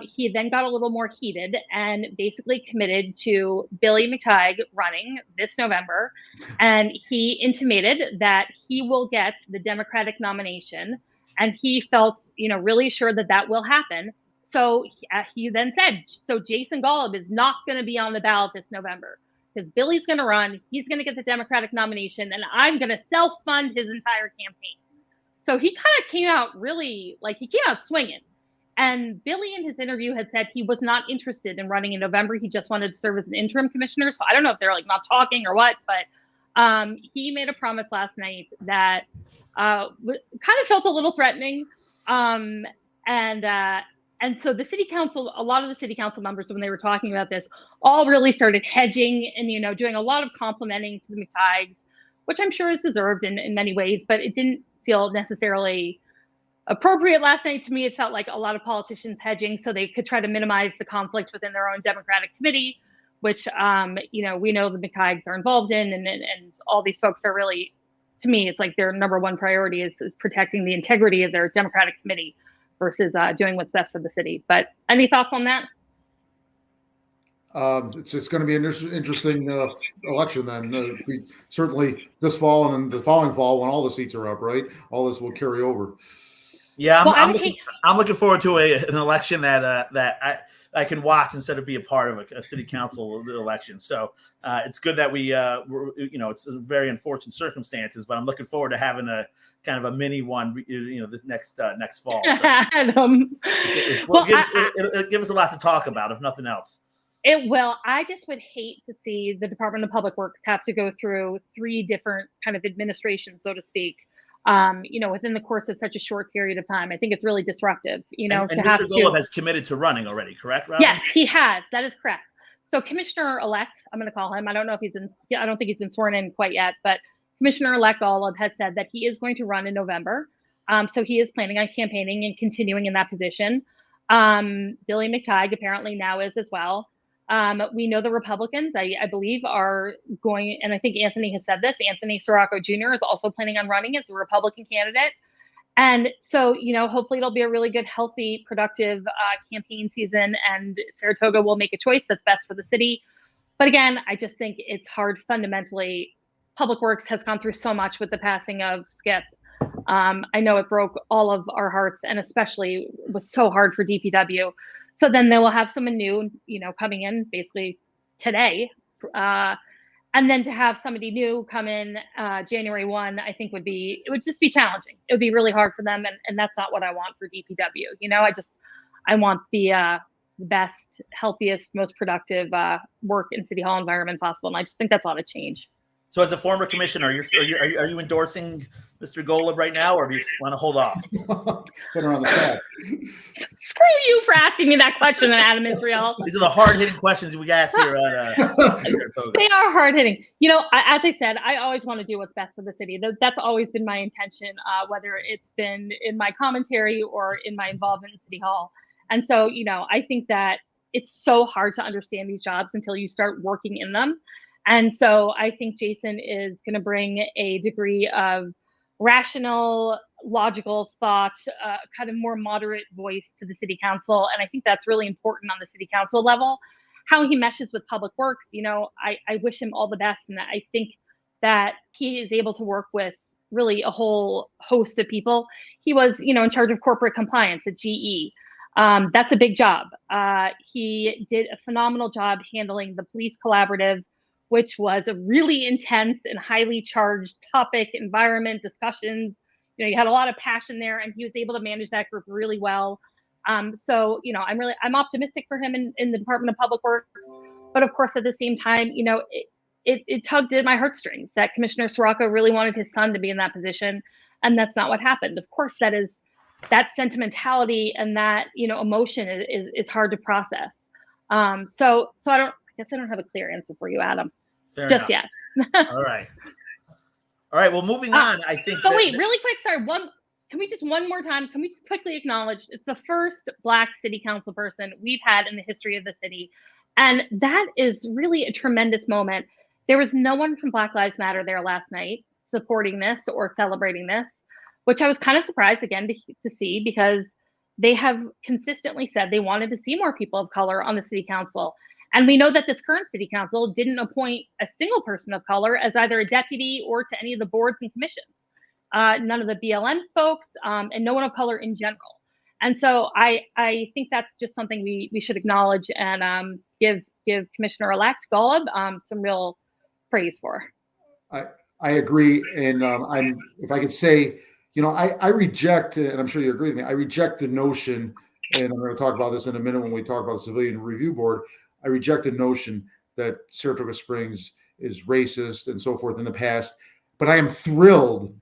He then got a little more heated and basically committed to Billy McTighe running this November. And he intimated that he will get the Democratic nomination. And he felt, really sure that will happen. So he then said, so Jason Golub is not going to be on the ballot this November because Billy's going to run. He's going to get the Democratic nomination and I'm going to self-fund his entire campaign. So he kind of came out he came out swinging. And Billy in his interview had said he was not interested in running in November. He just wanted to serve as an interim commissioner. So I don't know if they're not talking or what, but he made a promise last night that kind of felt a little threatening. And so the city council, a lot of the city council members, when they were talking about this, all really started hedging and, doing a lot of complimenting to the McTighes, which I'm sure is deserved in many ways, but it didn't feel necessarily appropriate last night. To me, it felt like a lot of politicians hedging so they could try to minimize the conflict within their own Democratic committee, which, we know the McTighes are involved in. And all these folks are really, to me, it's like their number one priority is protecting the integrity of their Democratic committee versus doing what's best for the city. But any thoughts on that? It's going to be an interesting election then. Certainly this fall and then the following fall when all the seats are up, right? All this will carry over. Yeah, Well, I'm looking forward to an election that I can watch instead of be a part of a city council election. So it's good that it's a very unfortunate circumstances, but I'm looking forward to having a kind of a mini one, this next fall. So Adam. it'll give us a lot to talk about, if nothing else. It will. I just would hate to see the Department of Public Works have to go through 3 different kind of administrations, so to speak. Within the course of such a short period of time. I think it's really disruptive, and Mr. Golub has committed to running already, correct, Robin? Yes, he has. That is correct. So Commissioner-elect, I'm going to call him. I don't think he's been sworn in quite yet, but Commissioner-elect Golub has said that he is going to run in November. So he is planning on campaigning and continuing in that position. Billy McTighe apparently now is as well. We know the Republicans, I believe, are going, and I think Anthony has said this, Anthony Saratoga Jr. is also planning on running as the Republican candidate. And so, hopefully it'll be a really good, healthy, productive campaign season, and Saratoga will make a choice that's best for the city. But again, I just think it's hard fundamentally. Public Works has gone through so much with the passing of Skip. I know it broke all of our hearts, and especially was so hard for DPW. So then they will have someone new, coming in basically today. And then to have somebody new come in January 1, I think it would just be challenging. It would be really hard for them. And that's not what I want for DPW. I want the best, healthiest, most productive work in City Hall environment possible. And I just think that's a lot of change. So as a former commissioner, are you endorsing Mr. Golub right now, or do you want to hold off? Put her on the spot. Screw you for asking me that question, Adam Israel. These are the hard-hitting questions we ask here at Saratoga. They are hard-hitting. As I said, I always want to do what's best for the city. That's always been my intention, whether it's been in my commentary or in my involvement in City Hall. And so, I think that it's so hard to understand these jobs until you start working in them. And so I think Jason is going to bring a degree of rational, logical thought, kind of more moderate voice to the city council. And I think that's really important on the city council level. How he meshes with Public Works, I wish him all the best. And I think that he is able to work with really a whole host of people. He was, in charge of corporate compliance at GE. That's a big job. He did a phenomenal job handling the police collaborative, which was a really intense and highly charged topic, environment, discussions. You had a lot of passion there, and he was able to manage that group really well. So, I'm optimistic for him in the Department of Public Works. But of course, at the same time, it tugged at my heartstrings that Commissioner Saratoga really wanted his son to be in that position. And that's not what happened. Of course, that sentimentality and that, emotion is hard to process. So I guess I don't have a clear answer for you, Adam. Fair just enough. yet. All right. Well, moving on, I think. But wait, really quick. Sorry. Can we just one more time? Can we just quickly acknowledge it's the first Black city council person we've had in the history of the city. And that is really a tremendous moment. There was no one from Black Lives Matter there last night supporting this or celebrating this, which I was kind of surprised again to see, because they have consistently said they wanted to see more people of color on the city council. And we know that this current city council didn't appoint a single person of color as either a deputy or to any of the boards and commissions. None of the BLM folks, and no one of color in general. And so I think that's just something we should acknowledge and give Commissioner-elect Golub some real praise for. I agree, and if I could say, I reject, and I'm sure you agree with me, I reject the notion, and I'm going to talk about this in a minute when we talk about the Civilian Review Board. I reject the notion that Saratoga Springs is racist and so forth in the past, but I am thrilled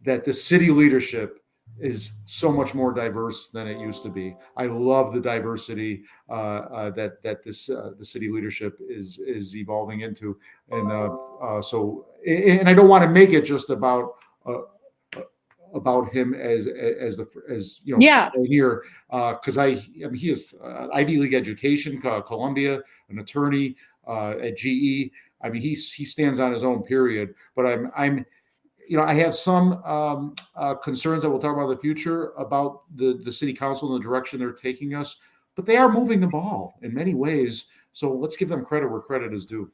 that the city leadership is so much more diverse than it used to be. I love the diversity that the city leadership is evolving into, and I don't want to make it just about him as here, because he has Ivy League education, Columbia, an attorney at GE. He stands on his own, period. But I have some concerns that we'll talk about in the future about the city council and the direction they're taking us. But they are moving the ball in many ways. So let's give them credit where credit is due.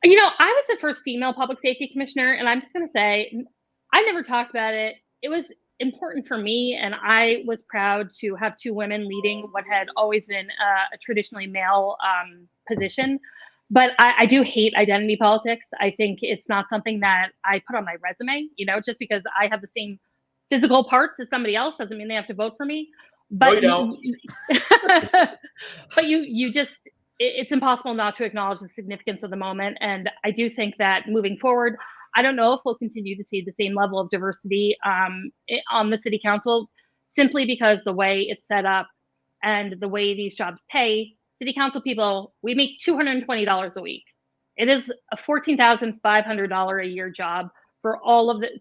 I was the first female public safety commissioner, and I'm just going to say, I never talked about it. It was important for me, and I was proud to have two women leading what had always been a traditionally male position. But I do hate identity politics. I think it's not something that I put on my resume. Just because I have the same physical parts as somebody else doesn't mean they have to vote for me. But no, you don't. But you just, it's impossible not to acknowledge the significance of the moment. And I do think that moving forward, I don't know if we'll continue to see the same level of diversity on the city council, simply because the way it's set up and the way these jobs pay. City council people, we make $220 a week. It is a $14,500 a year job for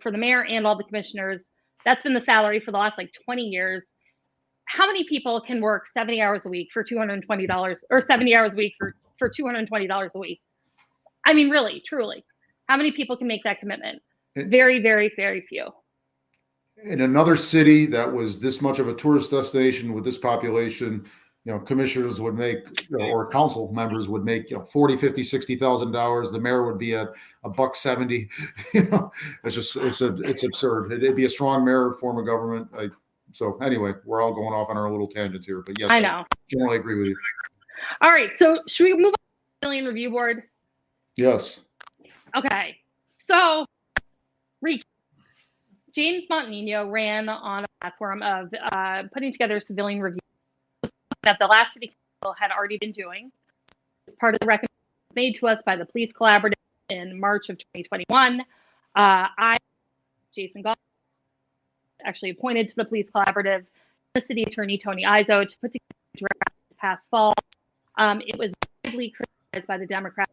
the mayor and all the commissioners. That's been the salary for the last 20 years. How many people can work 70 hours a week for $220, or 70 hours a week for $220 a week? I mean, really, truly, how many people can make that commitment? Very, very, very few. In another city that was this much of a tourist destination with this population, commissioners would make, or council members would make, $40,000, $50,000, $60,000. The mayor would be at $170. It's absurd. It'd be a strong mayor form of government. So anyway, we're all going off on our little tangents here, but yes, I know. I generally agree with you. All right. So should we move on to the Civilian Review Board? Yes. Okay. So James Montenegro ran on a platform of putting together a civilian review that the last city council had already been doing. As part of the recommendation made to us by the police collaborative in March of 2021, Jason Goff, actually appointed to the police collaborative, the city attorney Tony Izzo, to put together a draft this past fall. It was widely criticized by the Democrats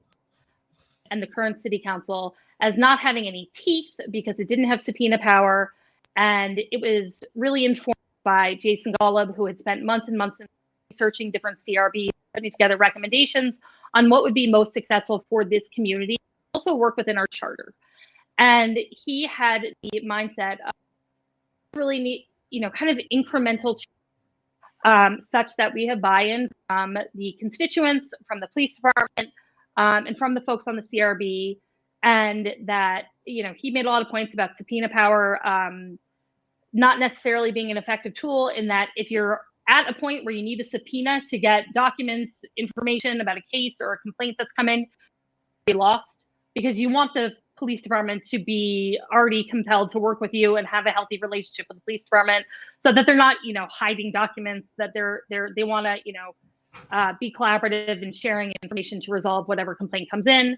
and the current city council as not having any teeth because it didn't have subpoena power, and it was really informed by Jason Golub, who had spent months and months researching different CRBs, putting together recommendations on what would be most successful for this community, also work within our charter. And he had the mindset of really neat, kind of incremental change, such that we have buy-in from the constituents, from the police department, and from the folks on the CRB, and that, he made a lot of points about subpoena power not necessarily being an effective tool, in that if you're at a point where you need a subpoena to get documents, information about a case or a complaint that's come in, be lost, because you want the police department to be already compelled to work with you and have a healthy relationship with the police department, so that they're not, hiding documents, that they want to, be collaborative and sharing information to resolve whatever complaint comes in.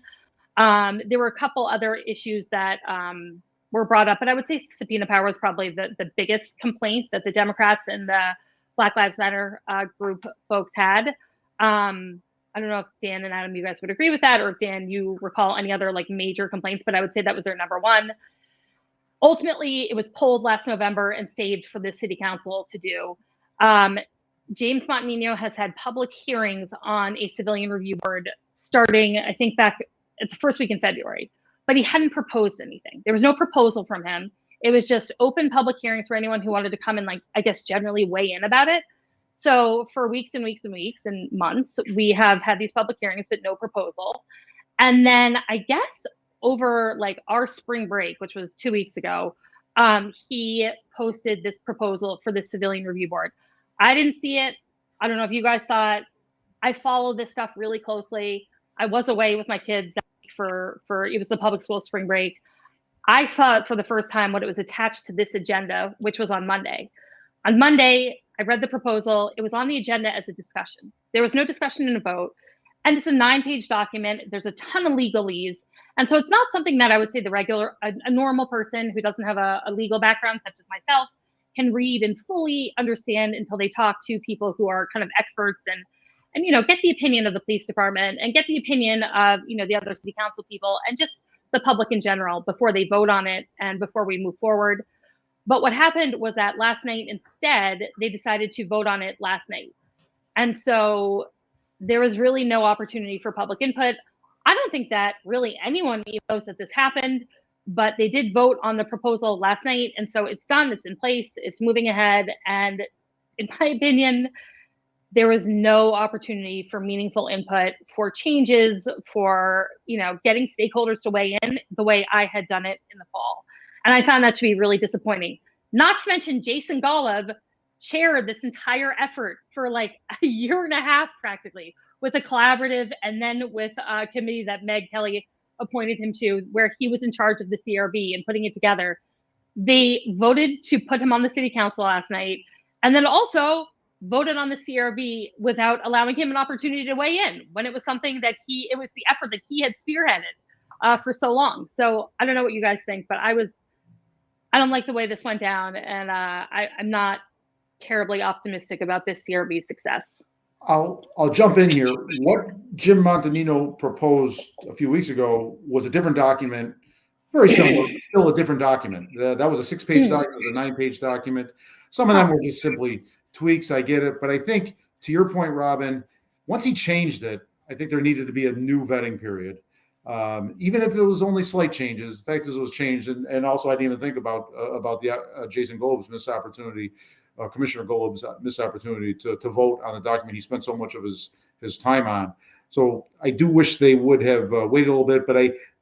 There were a couple other issues that were brought up, but I would say subpoena power is probably the biggest complaint that the Democrats and the Black Lives Matter group folks had. I don't know if Dan and Adam, you guys would agree with that, or if Dan, you recall any other major complaints, but I would say that was their number one. Ultimately, it was pulled last November and saved for the city council to do. James Montenegro has had public hearings on a civilian review board starting, I think, back at the first week in February, but he hadn't proposed anything. There was no proposal from him. It was just open public hearings for anyone who wanted to come and generally weigh in about it. So for weeks and weeks and weeks and months, we have had these public hearings, but no proposal. And then I guess over our spring break, which was 2 weeks ago, he posted this proposal for the civilian review board. I didn't see it. I don't know if you guys saw it. I follow this stuff really closely. I was away with my kids for it was the public school spring break. I saw it for the first time when it was attached to this agenda, which was on Monday. On Monday, I read the proposal. It was on the agenda as a discussion. There was no discussion and a vote. And it's a 9-page document. There's a ton of legalese. And so it's not something that I would say a normal person who doesn't have a legal background, such as myself, can read and fully understand until they talk to people who are kind of experts and get the opinion of the police department and get the opinion of, the other city council people and just the public in general before they vote on it and before we move forward. But what happened was that last night, instead, they decided to vote on it last night. And so there was really no opportunity for public input. I don't think that really anyone knows that this happened, but they did vote on the proposal last night. And so it's done, it's in place, it's moving ahead. And in my opinion, there was no opportunity for meaningful input, for changes, for, getting stakeholders to weigh in the way I had done it in the fall. And I found that to be really disappointing, Not to mention Jason Golub chaired this entire effort for like a year and a half practically, with a collaborative and then with a committee that Meg Kelly appointed him to, where he was in charge of the CRB and putting it together. They voted to put him on the city council last night, and then also voted on the CRB without allowing him an opportunity to weigh in, when it was something that it was the effort that he had spearheaded for so long. So I don't know what you guys think, but I don't like the way this went down, and I'm not terribly optimistic about this CRB success. I'll jump in here. What Jim Montanino proposed a few weeks ago was a different document, very similar, still a different document. That was a 6-page document, a 9-page document. Some of them were just simply tweaks. I get it. But I think, to your point, Robin, once he changed it, I think there needed to be a new vetting period. Even if it was only slight changes, the fact is it was changed. And also I didn't even think about the Jason Golub's missed opportunity, Commissioner Golub's missed opportunity to vote on the document he spent so much of his time on. So I do wish they would have waited a little bit. But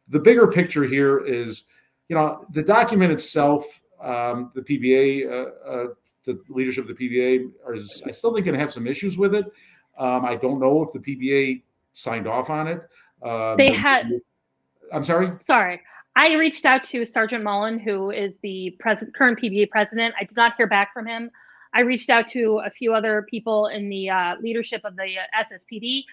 the bigger picture here is, the document itself, the PBA, the leadership of the PBA, I still think going to have some issues with it. I don't know if the PBA signed off on it. They had. I'm sorry? Sorry. I reached out to Sergeant Mullen, who is the current PBA president. I did not hear back from him. I reached out to a few other people in the leadership of the SSPD.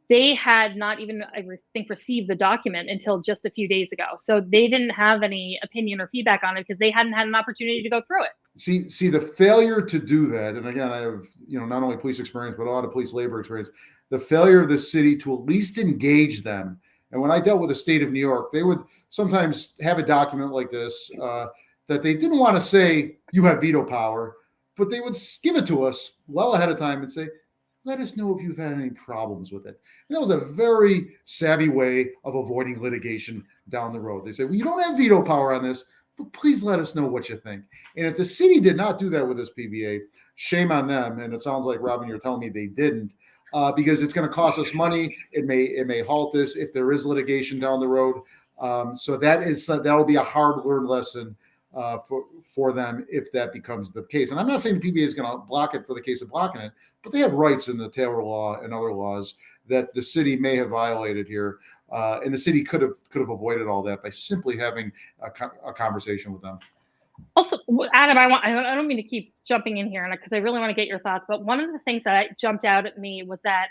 They had not even, I think, received the document until just a few days ago. So they didn't have any opinion or feedback on it because they hadn't had an opportunity to go through it. See the failure to do that, and again, I have not only police experience but a lot of police labor experience. The failure of the city to at least engage them. And when I dealt with the state of New York, they would sometimes have a document like this that they didn't want to say you have veto power, but they would give it to us well ahead of time and say, let us know if you've had any problems with it. And that was a very savvy way of avoiding litigation down the road. They say, well, you don't have veto power on this, but please let us know what you think. And if the city did not do that with this PBA, shame on them. And it sounds like, Robin, you're telling me they didn't, because it's going to cost us money. It may halt this if there is litigation down the road. So that will be a hard-learned lesson for them if that becomes the case. And I'm not saying the PBA is going to block it for the case of blocking it, but they have rights in the Taylor law and other laws that the city may have violated here. And the city could have avoided all that by simply having a conversation with them. Also, Adam, I don't mean to keep jumping in here because I really want to get your thoughts, but one of the things that jumped out at me was that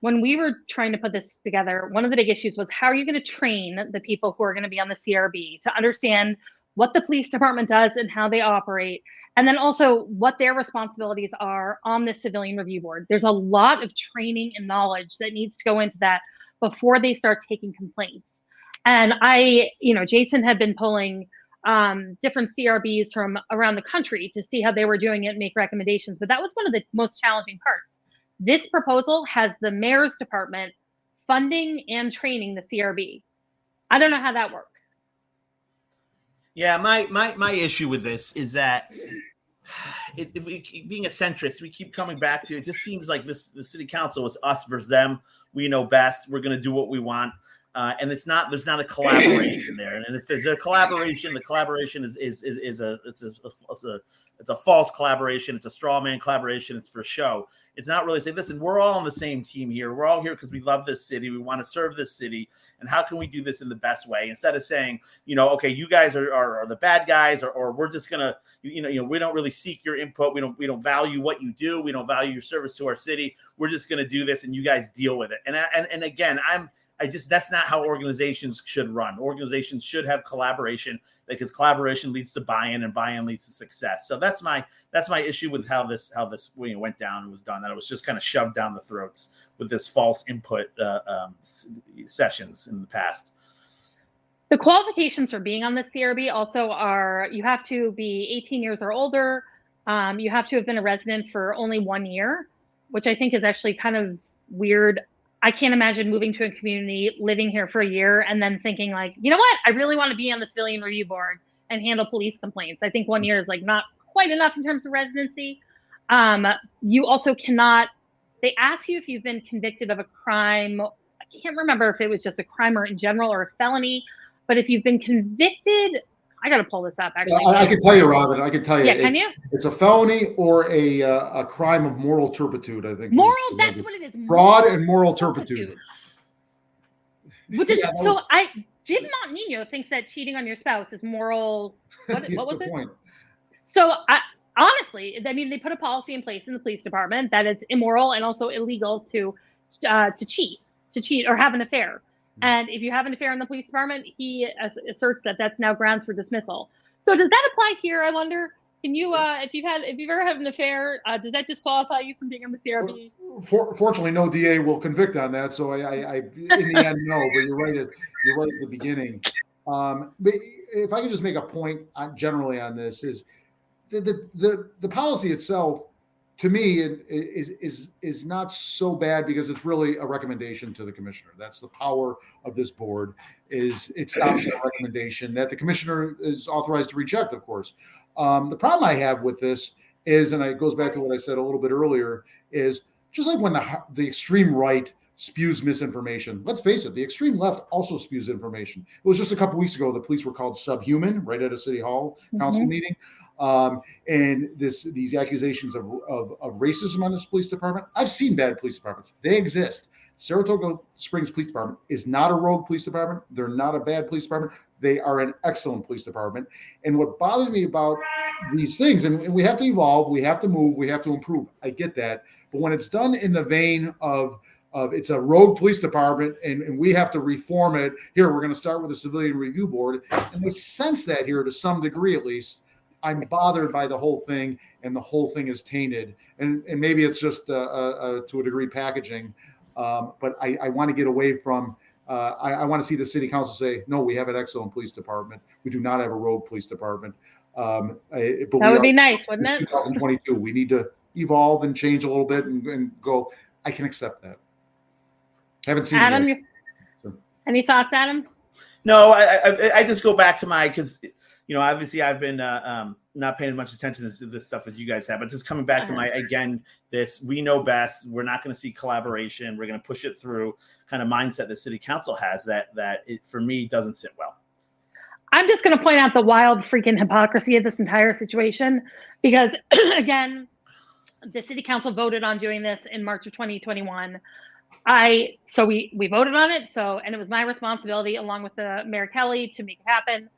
when we were trying to put this together, one of the big issues was, how are you going to train the people who are going to be on the CRB to understand what the police department does and how they operate, and then also what their responsibilities are on the civilian review board. There's a lot of training and knowledge that needs to go into that before they start taking complaints. And Jason had been pulling different CRBs from around the country to see how they were doing it and make recommendations. But that was one of the most challenging parts. This proposal has the mayor's department funding and training the CRB. I don't know how that works. Yeah, my issue with this is that being a centrist, we keep coming back to it. Just seems like the city council is us versus them. We know best. We're going to do what we want. And there's not a collaboration there. And if there's a collaboration, the collaboration is a false collaboration. It's a straw man collaboration. It's for show. It's not really saying, listen, we're all on the same team here. We're all here because we love this city. We want to serve this city. And how can we do this in the best way? Instead of saying, okay, you guys are the bad guys, or we're just gonna, we don't really seek your input. We don't value what you do. We don't value your service to our city. We're just gonna do this, and you guys deal with it. And again, that's not how organizations should run. Organizations should have collaboration, because collaboration leads to buy-in, and buy-in leads to success. So that's my issue with how this went down and was done. That it was just kind of shoved down the throats with this false input sessions in the past. The qualifications for being on the CRB also are, you have to be 18 years or older. You have to have been a resident for only 1 year, which I think is actually kind of weird. I can't imagine moving to a community, living here for a year, and then thinking like, you know what, I really want to be on the civilian review board and handle police complaints. I think 1 year is like not quite enough in terms of residency. You also cannot, they ask you if you've been convicted of a crime. I can't remember if it was just a crime or in general or a felony, but if you've been convicted I got to pull this up. Actually, I can tell you, Robin. I can tell you. Yeah, can you? It's a felony or a crime of moral turpitude. I think That's what it is. Fraud and moral turpitude. Which is, Jim Montenegro thinks that cheating on your spouse is moral. What was it? Point. So honestly, I mean, they put a policy in place in the police department that it's immoral and also illegal to cheat or have an affair. And if you have an affair in the police department, he asserts that that's now grounds for dismissal. So does that apply here? I wonder. Can you, if you've ever had an affair, does that disqualify you from being on the CRB? Fortunately, no DA will convict on that. So I in the end, no. But you're right at the beginning. But if I could just make a point generally on this is the policy itself, to me, is not so bad because it's really a recommendation to the commissioner. That's the power of this board. Is it stops at a recommendation that the commissioner is authorized to reject, of course. The problem I have with this is, and it goes back to what I said a little bit earlier, is just like when the extreme right spews misinformation. Let's face it, the extreme left also spews information. It was just a couple weeks ago, the police were called subhuman right at a city hall council meeting. And these accusations of racism on this police department. I've seen bad police departments. They exist. Saratoga Springs Police Department is not a rogue police department. They're not a bad police department. They are an excellent police department. And what bothers me about these things, and we have to evolve, we have to move, we have to improve. I get that. But when it's done in the vein of it's a rogue police department and we have to reform it, here, we're going to start with a civilian review board. And we sense that here to some degree, at least. I'm bothered by the whole thing, and the whole thing is tainted. And maybe it's just to a degree packaging. But I want to get away from, I want to see the city council say, no, we have an excellent police department. We do not have a rogue police department. But that would be nice, wouldn't it? 2022. We need to evolve and change a little bit and go, I can accept that. Haven't seen Adam, it yet. Any thoughts, Adam? No, I just go back to because obviously I've been not paying as much attention to this stuff as you guys have, but just coming back to this, we know best. We're not going to see collaboration. We're going to push it through kind of mindset the city council has that it, for me, doesn't sit well. I'm just going to point out the wild freaking hypocrisy of this entire situation, because again, the city council voted on doing this in March of 2021. So we voted on it. And it was my responsibility along with the Mayor Kelly to make it happen.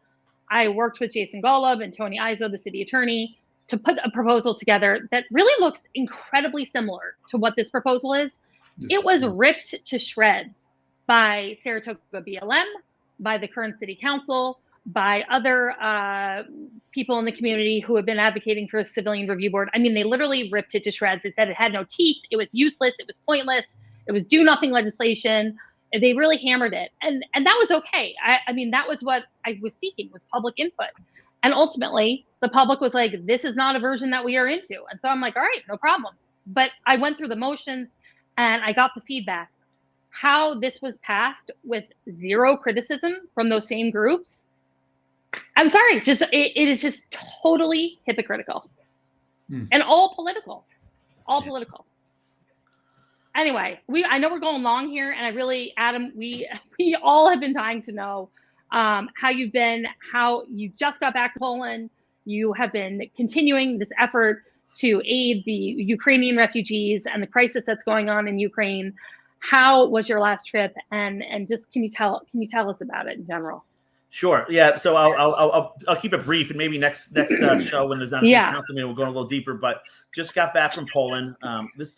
I worked with Jason Golub and Tony Izzo, the city attorney, to put a proposal together that really looks incredibly similar to what this proposal is. It was ripped to shreds by Saratoga BLM, by the current city council, by other people in the community who have been advocating for a civilian review board. I mean, they literally ripped it to shreds. They said it had no teeth. It was useless. It was pointless. It was do nothing legislation. They really hammered it. And that was okay. I mean, that was what I was seeking, was public input. And ultimately, the public was like, this is not a version that we are into. And so I'm like, all right, no problem. But I went through the motions and I got the feedback. How this was passed with zero criticism from those same groups, I'm sorry, it is just totally hypocritical and all political. Anyway, I know we're going long here, and I really, Adam, we all have been dying to know how you've been, how you just got back to Poland. You have been continuing this effort to aid the Ukrainian refugees and the crisis that's going on in Ukraine. How was your last trip, and just can you tell us about it in general? Sure. Yeah. So I'll keep it brief, and maybe next show when there's not a council meeting, we'll go a little deeper. But just got back from Poland. This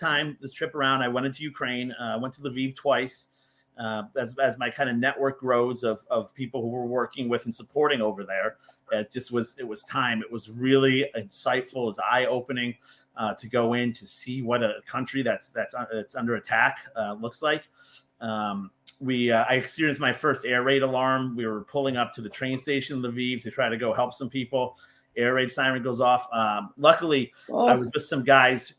trip around, I went into Ukraine. Went to Lviv twice. As my kind of network grows of people who we're working with and supporting over there, it was time. It was really insightful. It was eye opening to go in to see what a country that's under attack looks like. I experienced my first air raid alarm. We were pulling up to the train station in Lviv to try to go help some people. Air raid siren goes off. Luckily, I was with some guys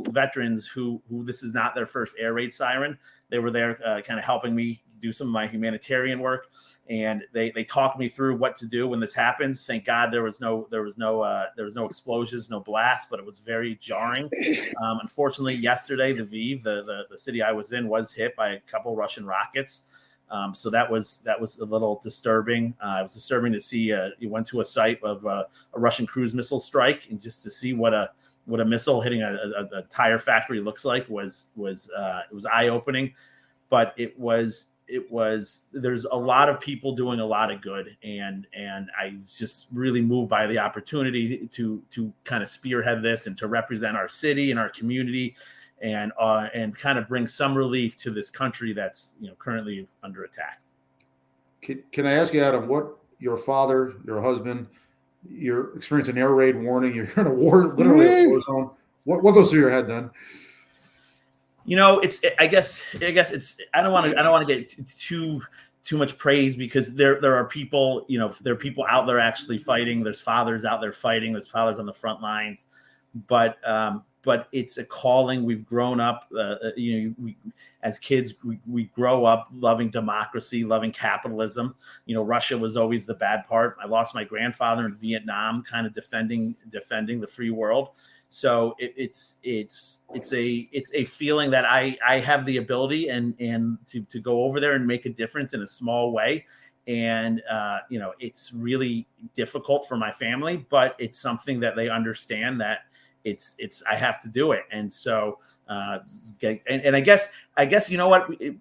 veterans who this is not their first air raid siren. They were there kind of helping me do some of my humanitarian work, and they talked me through what to do when this happens. Thank God there was no explosions, no blasts, but it was very jarring. Unfortunately, yesterday, Lviv, the city I was in, was hit by a couple Russian rockets. So that was a little disturbing. It was disturbing to see you went to a site of a Russian cruise missile strike, and just to see what a missile hitting a tire factory looks like was eye-opening. But it was there's a lot of people doing a lot of good, and I was just really moved by the opportunity to kind of spearhead this and to represent our city and our community, and kind of bring some relief to this country that's currently under attack. Can I ask you, Adam, what your father, your husband, your experience in air raid warning, you're in a war, literally a war zone. What goes through your head then? I guess it's, I don't want to get too much praise, because there are people, there are people out there actually fighting. There's fathers out there fighting. There's fathers on the front lines, but it's a calling. We've grown up, we as kids, we grow up loving democracy, loving capitalism. Russia was always the bad part. I lost my grandfather in Vietnam, kind of defending the free world. So it's a feeling that I have the ability and to go over there and make a difference in a small way. And, it's really difficult for my family, but it's something that they understand that I have to do it. And so, and I guess, we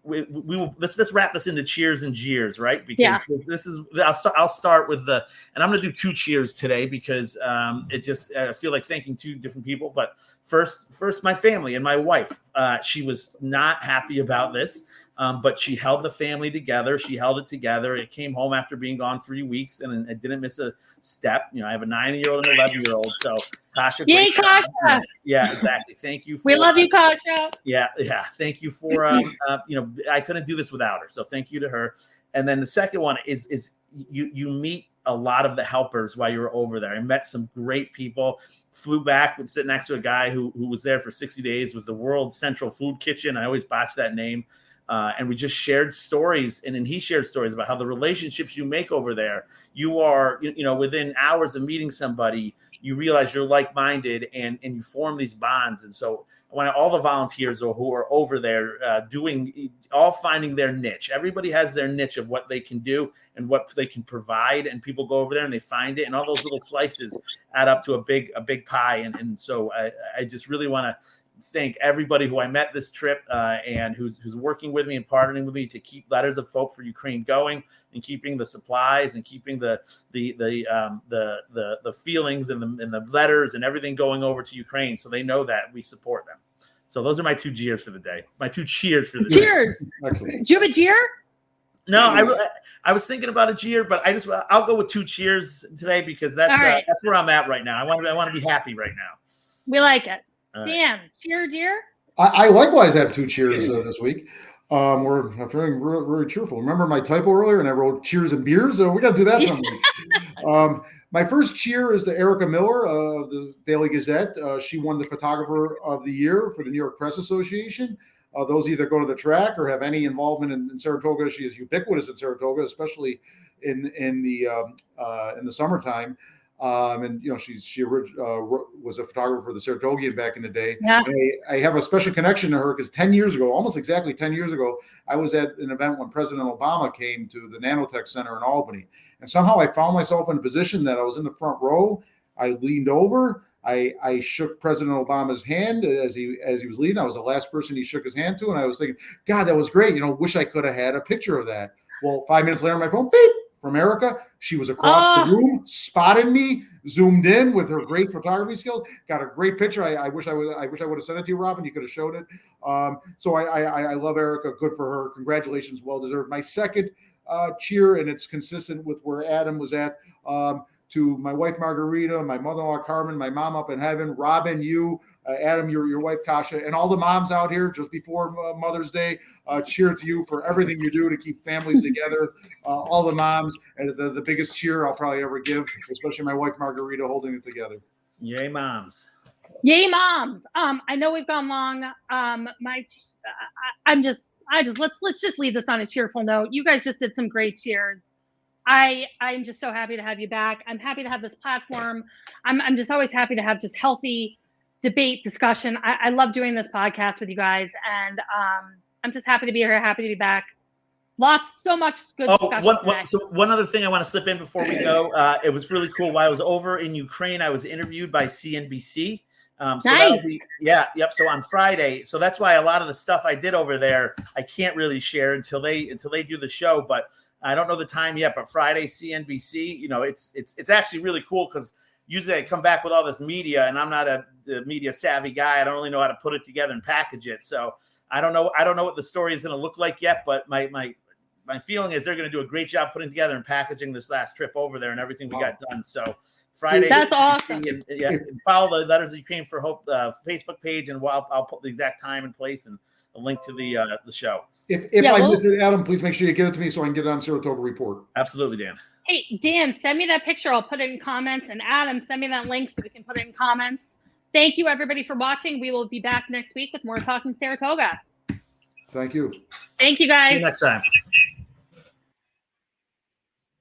will, let's wrap this into cheers and jeers, right? Because this is, I'll start with and I'm going to do 2 cheers today, because I feel like thanking 2 different people. But first my family and my wife. She was not happy about this. But she held the family together. She held it together. It came home after being gone 3 weeks, and it didn't miss a step. I have a 9-year-old and an 11-year-old. So Kasha. Yay, Kasha. Yeah, exactly. Thank you. We love you, Kasha. Yeah. Thank you for, I couldn't do this without her. So thank you to her. And then the second one is you meet a lot of the helpers while you were over there. I met some great people. Flew back and sit next to a guy who was there for 60 days with the World Central Food Kitchen. I always botch that name. And we just shared stories, and then he shared stories about how the relationships you make over there, you are, within hours of meeting somebody, you realize you're like-minded, and you form these bonds. And so when all the volunteers who are over there finding their niche, everybody has their niche of what they can do and what they can provide. And people go over there and they find it, and all those little slices add up to a big pie. And so I just really want to thank everybody who I met this trip, and who's working with me and partnering with me to keep Letters of Hope for Ukraine going, and keeping the supplies, and keeping the feelings and the letters and everything going over to Ukraine, so they know that we support them. So those are my 2 cheers for the day. My 2 cheers for the day. Cheers. Excellent. Do you have a jeer? No, I was thinking about a jeer, but I'll go with 2 cheers today, because that's right. That's where I'm at right now. I want to be happy right now. We like it. Right. Dan, cheer, dear. I likewise have 2 cheers this week. We're feeling very cheerful. Remember my typo earlier, and I wrote cheers and beers. So we got to do that someday. My first cheer is to Erica Miller of the Daily Gazette. She won the Photographer of the Year for the New York Press Association. Those either go to the track or have any involvement in Saratoga. She is ubiquitous in Saratoga, especially in the summertime. And she was a photographer for the Saratogian back in the day. Yeah. I have a special connection to her because 10 years ago, almost exactly 10 years ago, I was at an event when President Obama came to the Nanotech Center in Albany, and somehow I found myself in a position that I was in the front row. I leaned over. I shook President Obama's hand as he was leaving. I was the last person he shook his hand to, and I was thinking, God, that was great. Wish I could have had a picture of that. Well, 5 minutes later, my phone, beep. From Erica. She was across the room, spotted me, zoomed in with her great photography skills, got a great picture. I wish I would have sent it to you, Robin. You could have showed it. So I love Erica. Good for her. Congratulations, well deserved. My second cheer, and it's consistent with where Adam was at. To my wife Margarita, my mother-in-law Carmen, my mom up in heaven, Robin, you, Adam, your wife Kasha, and all the moms out here just before Mother's Day. Cheer to you for everything you do to keep families together. All the moms, and the biggest cheer I'll probably ever give, especially my wife Margarita holding it together. Yay, moms! Yay, moms! I know we've gone long. Let's just leave this on a cheerful note. You guys just did some great cheers. I'm just so happy to have you back. I'm happy to have this platform. I'm just always happy to have just healthy debate, discussion. I love doing this podcast with you guys, and I'm just happy to be here, happy to be back. So much good discussion today. So one other thing I want to slip in before we go. It was really cool. While I was over in Ukraine, I was interviewed by CNBC. So that'll be, So on Friday, so that's why a lot of the stuff I did over there, I can't really share until they do the show. But I don't know the time yet. But Friday, CNBC, it's actually really cool because usually I come back with all this media, and I'm not a media savvy guy. I don't really know how to put it together and package it. So I don't know what the story is going to look like yet. But my feeling is they're going to do a great job putting together and packaging this last trip over there and everything we got done. So Friday, that's awesome. And follow the Letters of Ukraine for Hope Facebook page, and I'll put the exact time and place and a link to the show. If I miss it, Adam, please make sure you get it to me so I can get it on Saratoga Report. Absolutely, Dan. Hey, Dan, send me that picture. I'll put it in comments. And Adam, send me that link so we can put it in comments. Thank you, everybody, for watching. We will be back next week with more Talking Saratoga. Thank you. Thank you, guys. See you next time.